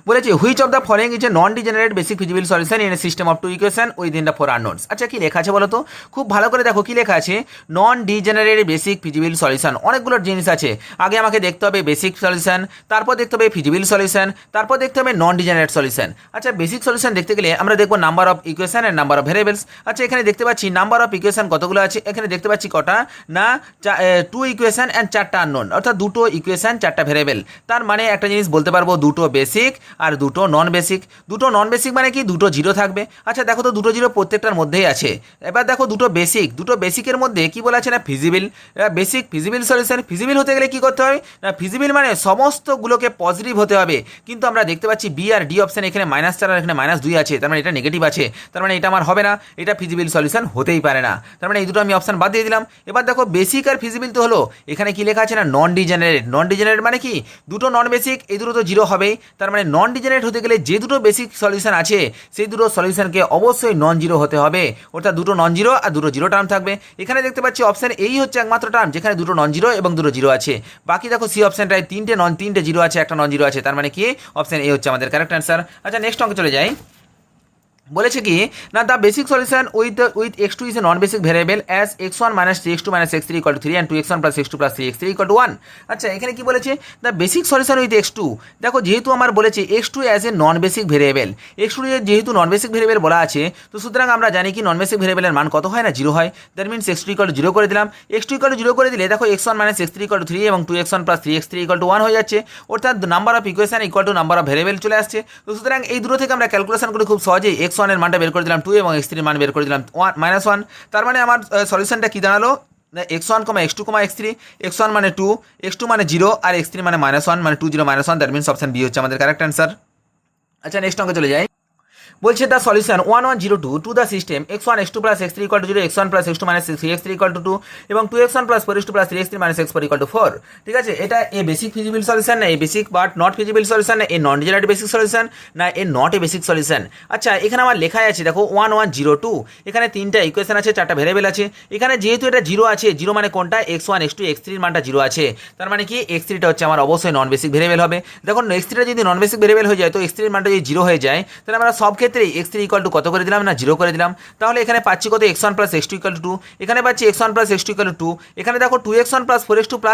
বলেছে which of the following is a non degenerate basic feasible solution in a system of two equation within the four unknowns. আচ্ছা কি লেখা আছে বলো তো, খুব ভালো করে দেখো কি লেখা আছে নন ডিজেনারেট বেসিক ফিজিবল সলিউশন। অনেকগুলো জিনিস আছে, আগে আমাকে দেখতে হবে বেসিক সলিউশন, তারপর দেখতে হবে ফিজিবল সলিউশন, তারপর দেখতে হবে নন ডিজেনারেট সলিউশন। আচ্ছা বেসিক সলিউশন দেখতে গেলে আমরা দেখবো number of equation and number of variables. আচ্ছা এখানে দেখতে পাচ্ছি নাম্বার অফ ইকুয়েশন কতগুলো আছে, এখানে দেখতে পাচ্ছি কটা না 2 ইকুয়েশন এন্ড 4টা আননোন, অর্থাৎ দুটো ইকুয়েশন 4টা ভেরিয়েবল। তার মানে একটা জিনিস বলতে পারবো দুটো বেসিক বেসিক আর দুটো নন বেসিক। দুটো নন বেসিক মানে কি দুটো জিরো থাকবে। আচ্ছা দেখো তো দুটো জিরো প্রত্যেকটার মধ্যেই আছে। এবার দেখো দুটো বেসিকের মধ্যে কি বলা আছে না ফিজিবিল। বেসিক ফিজিবিল সলিউশন, ফিজিবিল হতে গেলে কি করতে হবে না ফিজিবিল মানে সমস্তগুলোকে পজিটিভ হতে হবে। কিন্তু আমরা দেখতে পাচ্ছি বি আর ডি অপশন এখানে -4 আর এখানে -2 আছে, তার মানে এটা নেগেটিভ আছে, তার মানে এটা আমার হবে না, এটা ফিজিবিল সলিউশন হতেই পারে না। তার মানে এই দুটো আমি অপশন বাদ দিয়ে দিলাম। এবার দেখো বেসিক আর ফিজিবিল তো হলো, এখানে কি লেখা আছে না নন ডিজেনারেট। নন ডিজেনারেট মানে কি দুটো নন বেসিক, এই দুটো তো জিরো হবেই, তার মানে নন ডিজেনারেট হতে গেলে যে দুটো বেসিক সলিউশন আছে সেই দুটো সলিউশনকে অবশ্যই নন জিরো হতে হবে, অর্থাৎ দুটো নন জিরো আর দুটো জিরো টার্ম থাকবে। এখানে দেখতে পাচ্ছি অপশন এই হচ্ছে একমাত্র টার্ম যেখানে দুটো নন জিরো এবং দুটো জিরো আছে। বাকি দেখো সি অপশনটায় তিনটে জিরো আছে, একটা নন জিরো আছে, তার মানে কি অপশন এ হচ্ছে আমাদের কারেক্ট অ্যান্সার। আচ্ছা নেক্সট অঙ্কে চলে যাই। বলেছে কি না the basic solution with x2 is a non basic variable as x1 - 3x2 - x3 = 3 and 2x1 + x2 + 3x3 = 1। আচ্ছা এখানে কি বলেছে the basic solution with x2। দেখো যেহেতু আমার বলেছে x2 as a non basic variable, x2 যেহেতু নন বেসিক ভেরিয়েবল বলা আছে, তো সুতরাং আমরা জানি কি নন বেসিক ভেরিয়েবলের মান কত হয় না 0 হয়। দ্যাট মিনস x2 = 0 করে দিলাম। x2 = 0 করে দিলে দেখো x1 - x3 = 3 এবং 2x1 + 3x3 = 1 হয়ে যাচ্ছে, অর্থাৎ number of equation equal two number of variable চলে আসছে। তো সুতরাং এই দুটো থেকে আমরা ক্যালকুলেশন করে খুব সহজেই x1 এর মানটা বের করে দিলাম 2 এবং x3 এর মান বের করে দিলাম -1। তার মানে আমার সলিউশনটা কি দাঁড়ালো x1, x2, x3। x1 মানে 2, x2 মানে 0 আর x3 মানে -1 মানে 2 0 -1, দ্যাট মিনস অপশন বি হচ্ছে আমাদের কারেক্ট অ্যান্সার। আচ্ছা নেক্সট অঙ্কে চলে যাই। বলছে the solution 1102 to the system x1 x2 + x3 = 0, x1 + x2 - 3x3 = 2 এবং 2x1 + 4x2 + 3x3 - x4 = 4। ঠিক আছে, এটা এ বেসিক ফিজিবল সলিউশন না a basic but not feasible solution না a non degenerate basic solution না a not a basic solution. আচ্ছা এখানে আমার লেখাই আছে দেখো 1102, এখানে তিনটা ইকুয়েশন আছে, চারটা ভেরিয়েবল আছে। এখানে যেহেতু এটা 0 আছে, 0 মানে কোনটা x1 x2 x3 এর মানটা 0 আছে, তার মানে কি x3 টা হচ্ছে আমার অবশ্যই নন বেসিক ভেরিয়েবল হবে। দেখো x3 টা যদি নন বেসিক ভেরিয়েবল হয়ে যায় তো x3 এর মানটা যদি 0 হয়ে যায় তাহলে আমরা সব ক্ষেত্রেই x3 = কত করে দিলাম না 0 করে দিলাম। তাহলে এখানে পাচ্ছি কত x1 + x2 = 2, এখানে পাচ্ছি x1 + x2 = 2, এখানে দেখো 2x1 + 4x2 +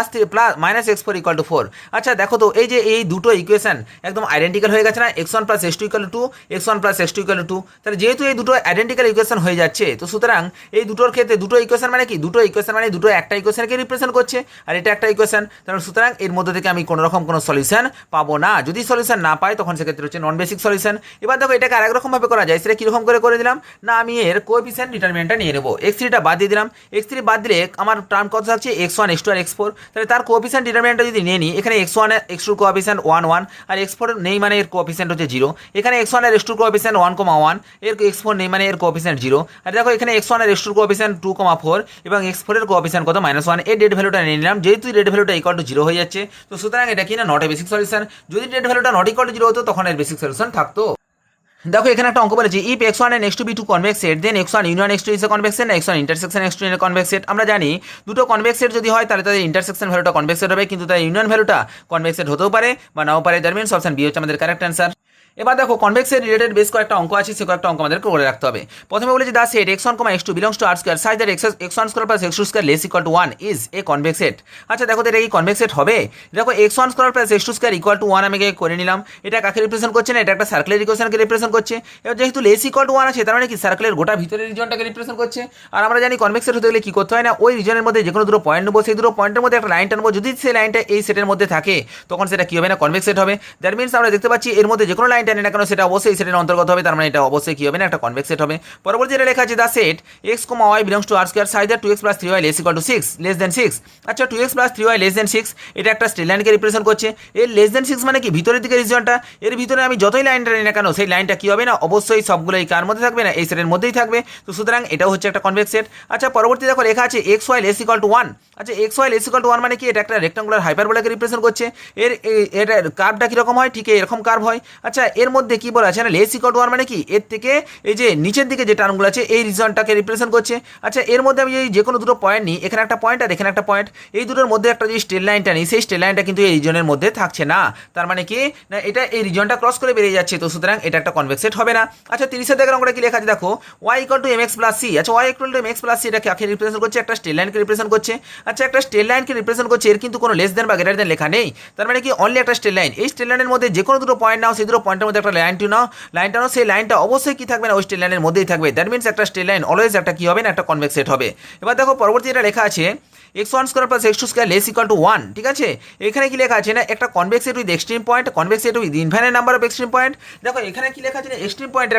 -x4 = 4। আচ্ছা দেখো তো এই যে এই দুটো ইকুয়েশন একদম আইডেন্টিক্যাল হয়ে গেছে না, x1 + x2 = 2, x1 + x2 = 2। তাহলে যেহেতু এই দুটো আইডেন্টিক্যাল ইকুয়েশন হয়ে যাচ্ছে, তো সুতরাং এই দুটোর ক্ষেত্রে দুটো ইকুয়েশন মানে কি দুটো ইকুয়েশন মানে দুটো একটা ইকুয়েশনকে রিপ্রেজেন্ট করছে আর এটা একটা ইকুয়েশন, তাহলে সুতরাং এর মধ্যে থেকে আমি কোনো রকম কোনো সলিউশন পাবো না। যদি সলিউশন না পাই তখন সেক্ষেত্রে হচ্ছে নন বেসিক সলিউশন। এবার দেখো এটাকে আরেক রকম ভাবে করা যায়, সেটা কিরকম করে দিলাম না আমি এর কোএফিসিয়েন্ট ডিটারমিনেন্টটা নিয়ে নেব। x3 টা বাদ দিয়ে দিলাম, x3 বাদ দিলে আমার টার্ম কত থাকছে x1 x2 আর x4। তাহলে তার কোএফিসিয়েন্ট ডিটারমিনেন্টটা যদি নিয়ে নিই, এখানে x1 x2 কোএফিসিয়েন্ট 1 1 আর x4 নেই মানে এর কোএফিসিয়েন্ট হচ্ছে 0। এখানে x1 আর x2 কোএফিসিয়েন্ট 1 1 এর x4 নেই মানে এর কোএফিসিয়েন্ট 0। আর দেখো এখানে x1 আর x2 কোএফিসিয়েন্ট 2 4 এবং x4 এর কোএফিসিয়েন্ট কত -1। এর ডেট ভ্যালুটা নিয়ে নিলাম, যেহেতু ডেট ভ্যালুটা ইকুয়াল টু 0 হয়ে যাচ্ছে, তো সুতরাং এটা কি না নট এ বেসিক সলিউশন। যদি ডেট ভ্যালুটা নট ইকুয়াল টু 0 হতো তখন এর বেসিক সলিউশন থাকতো। দেখো এখানে একটা অঙ্ক বলেছে if x1 and x2 be two convex set then x1 union x2 is a convex set, x1 intersection x2 is a convex set। আমরা জানি দুটো কনভেক্স সেট যদি হয় তাহলে তাদের ইন্টারসেকশন ভ্যালুটা কনভেক্স সেট হবে, কিন্তু তার ইউনিয়ন ভ্যালুটা কনভেক্স সেট হতেও পারে বা নাও পারে। দ্যাট মিন্স অপশন বি হচ্ছে আমাদের কারেক্ট অ্যান্সার। এবার দেখো কনভেক্সের রিলেটেড বেশ কয়েকটা অঙ্ক আছে, সে কয়েকটা অঙ্ক আমাদের করে রাখতে হবে। প্রথমে বলেছে দা set x1, x2 belongs to R square such that x1 square plus x2 square less equal to 1 is a convex set। আচ্ছা দেখো এটা কি কনভেক্স সেট হবে? দেখো x1 square plus x2 square equal to 1 আমি করে নিলাম। এটা কাকে রিপ্রেজেন্ট করছে না, এটা একটা সার্কেলের ইকুয়েশনকে রিপ্রেজেন্ট করছে। এবার যেহেতু লেস ইকুয়াল টু 1 আছে তার মানে কি সার্কেলের গোটা ভিতরের রিজনটাকে রিপ্রেজেন্ট করছে। আর আমরা জানি কনভেক্স সেট হতে গেলে কি করতে হয় না, ওই রিজনের মধ্যে যে কোনো দুটো পয়েন্ট নেবো, সেই দুটো পয়েন্টের মধ্যে একটা লাইন টানবো, যদি সেই লাইনটা এই সেটের মধ্যে থাকে তখন সেটা কি হবে না কনভেক্স সেট হবে। দ্যাট মিন্স আমরা দেখতে পাচ্ছি এর মধ্যে যে কোনো লাইন টানি না কেন সেটা অবশ্যই এই সেটের অন্তর্গত হবে, তার মানে এটা অবশ্যই কি হবে না একটা কনভেক্স সেট হবে। পরবর্তী যেটা লেখা আছে দা set x, y belongs to R square such that 2x plus 3y less equal to 6 less than 6। আচ্ছা 2x plus 3y less than 6 এটা একটা স্ট্রেট লাইনকে রিপ্রেজেন্ট করছে। এর লেস দেন 6 মানে কি ভিতরের দিকে রিজনটা, এর ভিতরে আমি যতই লাইন টানি না কেন সেই লাইনটা কি হবে না অবশ্যই সবগুলোই কার মধ্যে থাকবে না এই সেটের মধ্যেই থাকবে। তো সুতরাং এটাও হচ্ছে একটা কনভেক্স সেট। আচ্ছা পরবর্তী দেখো লেখা আছে xy less equal to 1। আচ্ছা xy less equal to 1 মানে কি এটা একটা রেক্টাঙ্গুলার হাইপারবোলাকে রিপ্রেজেন্ট করছে। এর কার্ভটা কিরকম হয়, ঠিক এরকম কার্ভ হয়। আচ্ছা এর মধ্যে কি বলা আছে না লেস ইকুয়াল টু 1 মানে কি এর থেকে এই যে নিচের দিকে যে টার্মগুলো আছে এই রিজনটাকে রিপ্রেজেন্ট করছে। আচ্ছা এর মধ্যে আমি যে কোনো দুটো পয়েন্ট নিই, এখানে একটা পয়েন্ট আর এখানে একটা পয়েন্ট, এই দুটোর মধ্যে একটা যে স্ট্রেট লাইনটা নিই সেই স্ট্রেট লাইনটা কিন্তু এই রিজনের মধ্যে থাকছে না, তার মানে কি না এটা এই রিজনটা ক্রস করে বেরিয়ে যাচ্ছে, তো সুতরাং এটা একটা কনভেক্স সেট হবে না। আচ্ছা 30 এর অঙ্কটা কি লেখা আছে দেখো y equal to mx plus c। আচ্ছা y equal to mx plus c এটা কাকে রিপ্রেজেন্ট করছে, একটা স্ট্রেট লাইনকে রিপ্রেজেন্ট করছে। আচ্ছা একটা স্ট্রেট লাইনকে রিপ্রেজেন্ট করছে, এর কিন্তু কোনো লেস দেন বা গ্রেটার দেন লেখা নেই, তার মানে কি অনলি একটা স্ট্রেট লাইন। এই স্ট্রেট লাইনের মধ্যে যে কোনো দুটো পয়েন্ট নাও সেই দুটো পয়েন্টের পয়েন্টের মধ্যে একটা লাইন নাও, লাইনটা নাও, সেই লাইনটা অবশ্যই কি থাকবে না, ওই স্ট্রেট লাইনের মধ্যেই থাকবে। দ্যাট মিনস একটা স্ট্রেট লাইন অলওয়েজ একটা কি হবে না, একটা কনভেক্স সেট হবে। এবার দেখো পরবর্তী এটা লেখা আছে x1 square plus x2 square less equal to 1, ঠিক আছে। এখানে কি লেখা আছে না, একটা convex set with extreme point, convex set with infinite number of extreme point. দেখো এখানে কি লেখা আছে না, এক্সট্রিম পয়েন্টের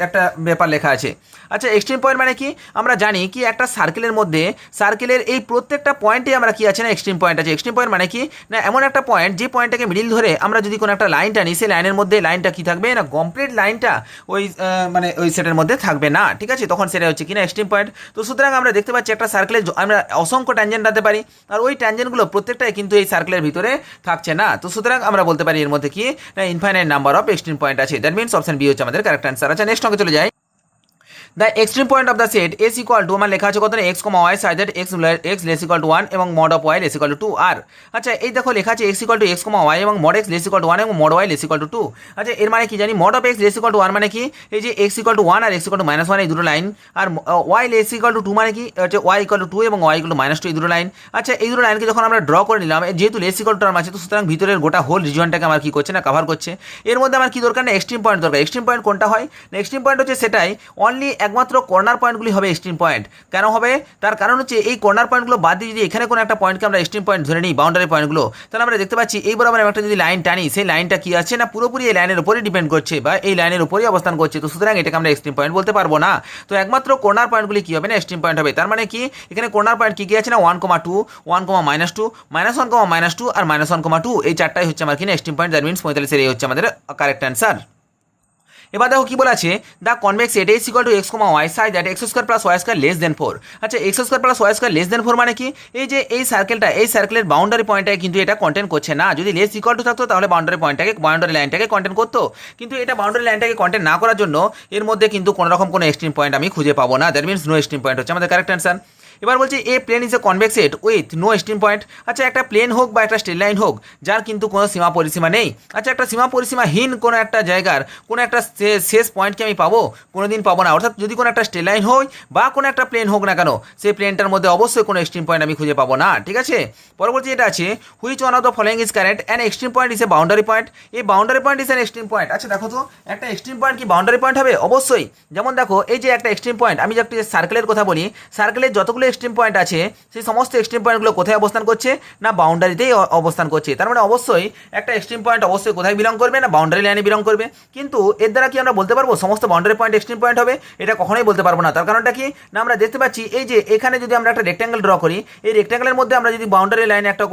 একটা ব্যাপার লেখা আছে। আচ্ছা এক্সট্রিম পয়েন্ট মানে কি, আমরা জানি কি একটা সার্কেলের মধ্যে সার্কেলের এই প্রত্যেকটা পয়েন্টে আমরা কি আছে না এক্সট্রিম পয়েন্ট আছে। এক্সট্রিম পয়েন্ট মানে কি না, এমন একটা পয়েন্ট যে পয়েন্টটাকে মিডিল ধরে আমরা যদি কোনো একটা লাইন টানি, সেই লাইনের মধ্যে লাইনটা কি থাকবে না, কমপ্লিট লাইনটা ওই মানে ওই সেটের মধ্যে থাকবে না, ঠিক আছে, তখন সেটা হচ্ছে কিনা এক্সট্রিম পয়েন্ট। তো সুতরাং আমরা দেখতে পাচ্ছি একটা সার্কেলে আমরা অসংখ্য ট্যানজেন্ট আনতে পারি, আর ওই ট্যানজেন্টগুলো প্রত্যেকটাই কিন্তু এই সার্কেলের ভিতরে থাকছে না। তো সুতরাং আমরা বলতে পারি এর মধ্যে কি না, infinite number of extreme point আছে। দ্যাট মিনস অপশন বি হচ্ছে আমাদের কারেক্ট অ্যান্সার। আচ্ছা নেক্সট অঙ্কে চলে যাই। The extreme point of the set S equal to, আমার লেখা আছে কত না, x comma y such that x less equal to 1 এবং mod of y less equal to 2 আর। আচ্ছা এই দেখো লেখা আছে x equal to x comma y এবং mod x less equal to 1 এবং mod y less equal to 2। আচ্ছা এর মানে কি জানি, mod of x less equal to 1 মানে কি, এই যে এক্স ইকুয়াল টু 1 আর এক্স ইকুয়াল টু -1 এই দুটো লাইন, আর ওয়াই লেস ইকুয়াল টু 2 মানে কি হচ্ছে ওয়াই ইকুয়াল টু 2 এবং ওয়াই ইকুয়াল টু -2 এই দুটো লাইন। আচ্ছা এই দুটো লাইনকে যখন আমরা ড্র করে নিলাম, যেহেতু লেস ইকুয়াল টু টার্ম আছে, তো সুতরাং ভিতরের গোটা হোল রিজিয়নটাকে আমার কি করছে না, কভার করছে। এর মধ্যে আমার কি দরকার না, এক্সট্রিম পয়েন্ট দরকার। এক্সট্রিম পয়েন্ট কোনটা হয় না, এক্সট্রিম পয়েন্ট হচ্ছে সেটাই অনলি একমাত্র কর্নার পয়েন্টগুলি হবে এক্সট্রিম পয়েন্ট। কেন হবে, তার কারণ হচ্ছে এই কর্নার পয়েন্টগুলো বাদ দিয়ে যদি এখানে কোনো একটা পয়েন্টকে আমরা এক্সট্রিম পয়েন্ট ধরে নিই, বাউন্ডারি পয়েন্টগুলো, তাহলে আমরা দেখতে পাচ্ছি এই বরাবর একটা যদি লাইন টানি, সেই লাইনটা কি আছে না, পুরোপুরি এই লাইনের উপরে ডিপেন্ড করছে বা এই লাইনের উপরেই অবস্থান করছে। তো সুতরাং এটাকে আমরা এক্সট্রিম পয়েন্ট বলতে পারবো না। তো একমাত্র কর্নার পয়েন্টগুলি কি হবে না, এক্সট্রিম পয়েন্ট হবে। তার মানে কি এখানে কর্নার পয়েন্ট কি কি আছে না, 1,2, 1,-2, -1,-2 আর -1,2, এই চারটাই হচ্ছে আমার কিনা এক্সট্রিম পয়েন্ট। দ্যাট মিনস 45 এই হচ্ছে আমাদের কারেক্ট অ্যান্সার। এবার দেখো কি বলা আছে, the convex set is equal to x comma y such that x square plus y square less than 4। আচ্ছা x square plus y square less than 4 মানে কি, এই যে এই সার্কেলটা, এই সার্কেলের বাউন্ডারি পয়েন্টটাকে কিন্তু এটা কন্টেন্ট করছে না। যদি লেস ইকুয়াল টু থাকতো তাহলে বাউন্ডারি লাইনটাকে কন্টেন্ট করতো, কিন্তু এটা বাউন্ডারি লাইনটাকে কন্টেন্ট না করার জন্য এর মধ্যে কিন্তু কোনো রকম কোনো এক্সট্রিম পয়েন্ট আমি খুঁজে পাবো না। That means no extreme point হচ্ছে আমাদের কারেক্ট অ্যান্সার। এবার বলছি a plane is a convex set with no extreme point. আচ্ছা একটা প্লেন হোক বা একটা স্ট্রেট লাইন হোক, যার কিন্তু কোনো সীমা পরিসীমা নেই। আচ্ছা একটা সীমা পরিসীমাহীন কোনো একটা জায়গার কোনো একটা শেষ পয়েন্টকে আমি পাবো, কোনো দিন পাবো না। অর্থাৎ যদি কোনো একটা স্ট্রেট লাইন হয় বা কোনো একটা প্লেন হোক না কেন, সেই প্লেনটার মধ্যে অবশ্যই কোনো এক্সট্রিম পয়েন্ট আমি খুঁজে পাবো না, ঠিক আছে। পরবর্তী এটা আছে, which one of the following is correct, an extreme point is a boundary point. এই boundary point is an extreme point. আচ্ছা দেখো তো একটা এক্সট্রিম পয়েন্ট কি বাউন্ডারি পয়েন্ট হবে, অবশ্যই। যেমন দেখো এই যে একটা এক্সট্রিম পয়েন্ট, আমি যে সার্কেলের কথা বলি, সার্কেলের যতগুলো এক্সট্রিম পয়েন্ট আছে সেই সমস্ত এক্সট্রিম পয়েন্টগুলো কোথায় অবস্থান করছে না, বাউন্ডারিতেই অবস্থান করছে। তার মানে অবশ্যই একটা এক্সট্রিম পয়েন্ট অবশ্যই কোথায় বিলং করবে না, বাউন্ডারি লাইনে বিলং করবে। কিন্তু এর দ্বারা কি আমরা বলতে পারবো সমস্ত বাউন্ডারি পয়েন্ট এক্সট্রিম পয়েন্ট হবে, এটা কখনোই বলতে পারবো না। তার কারণটা কি না, আমরা দেখতে পাচ্ছি এই যে এখানে যদি আমরা একটা রেক্ট্যাঙ্গেল ড্র করি, এই রেক্ট্যাঙ্গেলের মধ্যে আমরা যদি বাউন্ডারি লাইনে একটা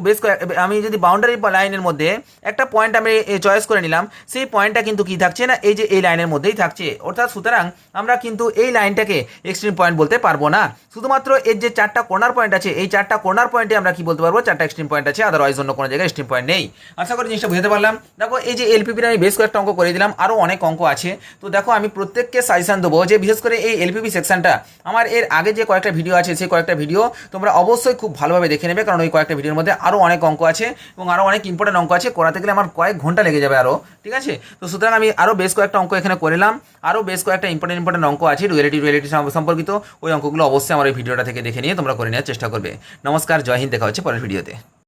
আমি যদি বাউন্ডারি লাইনের মধ্যে একটা পয়েন্ট আমি চয়েস করে নিলাম, সেই পয়েন্টটা কিন্তু কি থাকছে না, এই যে এই লাইনের মধ্যেই থাকছে। অর্থাৎ সুতরাং আমরা কিন্তু এই লাইনটাকে এক্সট্রিম পয়েন্ট বলতে পারবো না। শুধুমাত্র এর যে চারটা কর্নার পয়েন্ট আছে, এই চারটা কর্নার পয়েন্টে আমরা কি বলতে পারবো, চারটা এক্সট্রিম পয়েন্ট আছে, আদারওয়াইজ অন্য কোনো জায়গায় এক্সট্রিম পয়েন্ট নেই। আশা করি জিনিসটা বুঝতে পারলাম। দেখো এই যে এলপিপির আমি বেশ কয়েকটা অঙ্ক করে দিলাম, আরও অনেক অঙ্ক আছে। তো দেখো আমি প্রত্যেককে সাজেশন দেবো যে বিশেষ করে এই এলপিপি সেকশনটা আমার এর আগে যে কয়েকটা ভিডিও আছে, সেই কয়েকটা ভিডিও তোমরা অবশ্যই খুব ভালোভাবে দেখে নেবে, কারণ ওই কয়েকটা ভিডিওর মধ্যে আরও অনেক অঙ্ক আছে এবং আরও অনেক ইম্পর্টেন্ট অঙ্ক আছে। করাতে গেলে আমার কয়েক ঘন্টা লেগে যাবে আরও, ঠিক আছে। তো সুতরাং আমি আরও বেশ কয়েকটা অঙ্ক এখানে করলাম, আরও বেশ কয়েকটা ইম্পর্টেন্ট অঙ্ক আছে রিয়েলিটি সম্পর্কিত। ওই অঙ্কগুলো অবশ্যই আমার এই ভিডিওটা থেকে দেখে নিয়ে তোমরা করে নেওয়ার চেষ্টা করবে। নমস্কার, জয় হিন্দ, দেখা হচ্ছে পরের ভিডিওতে।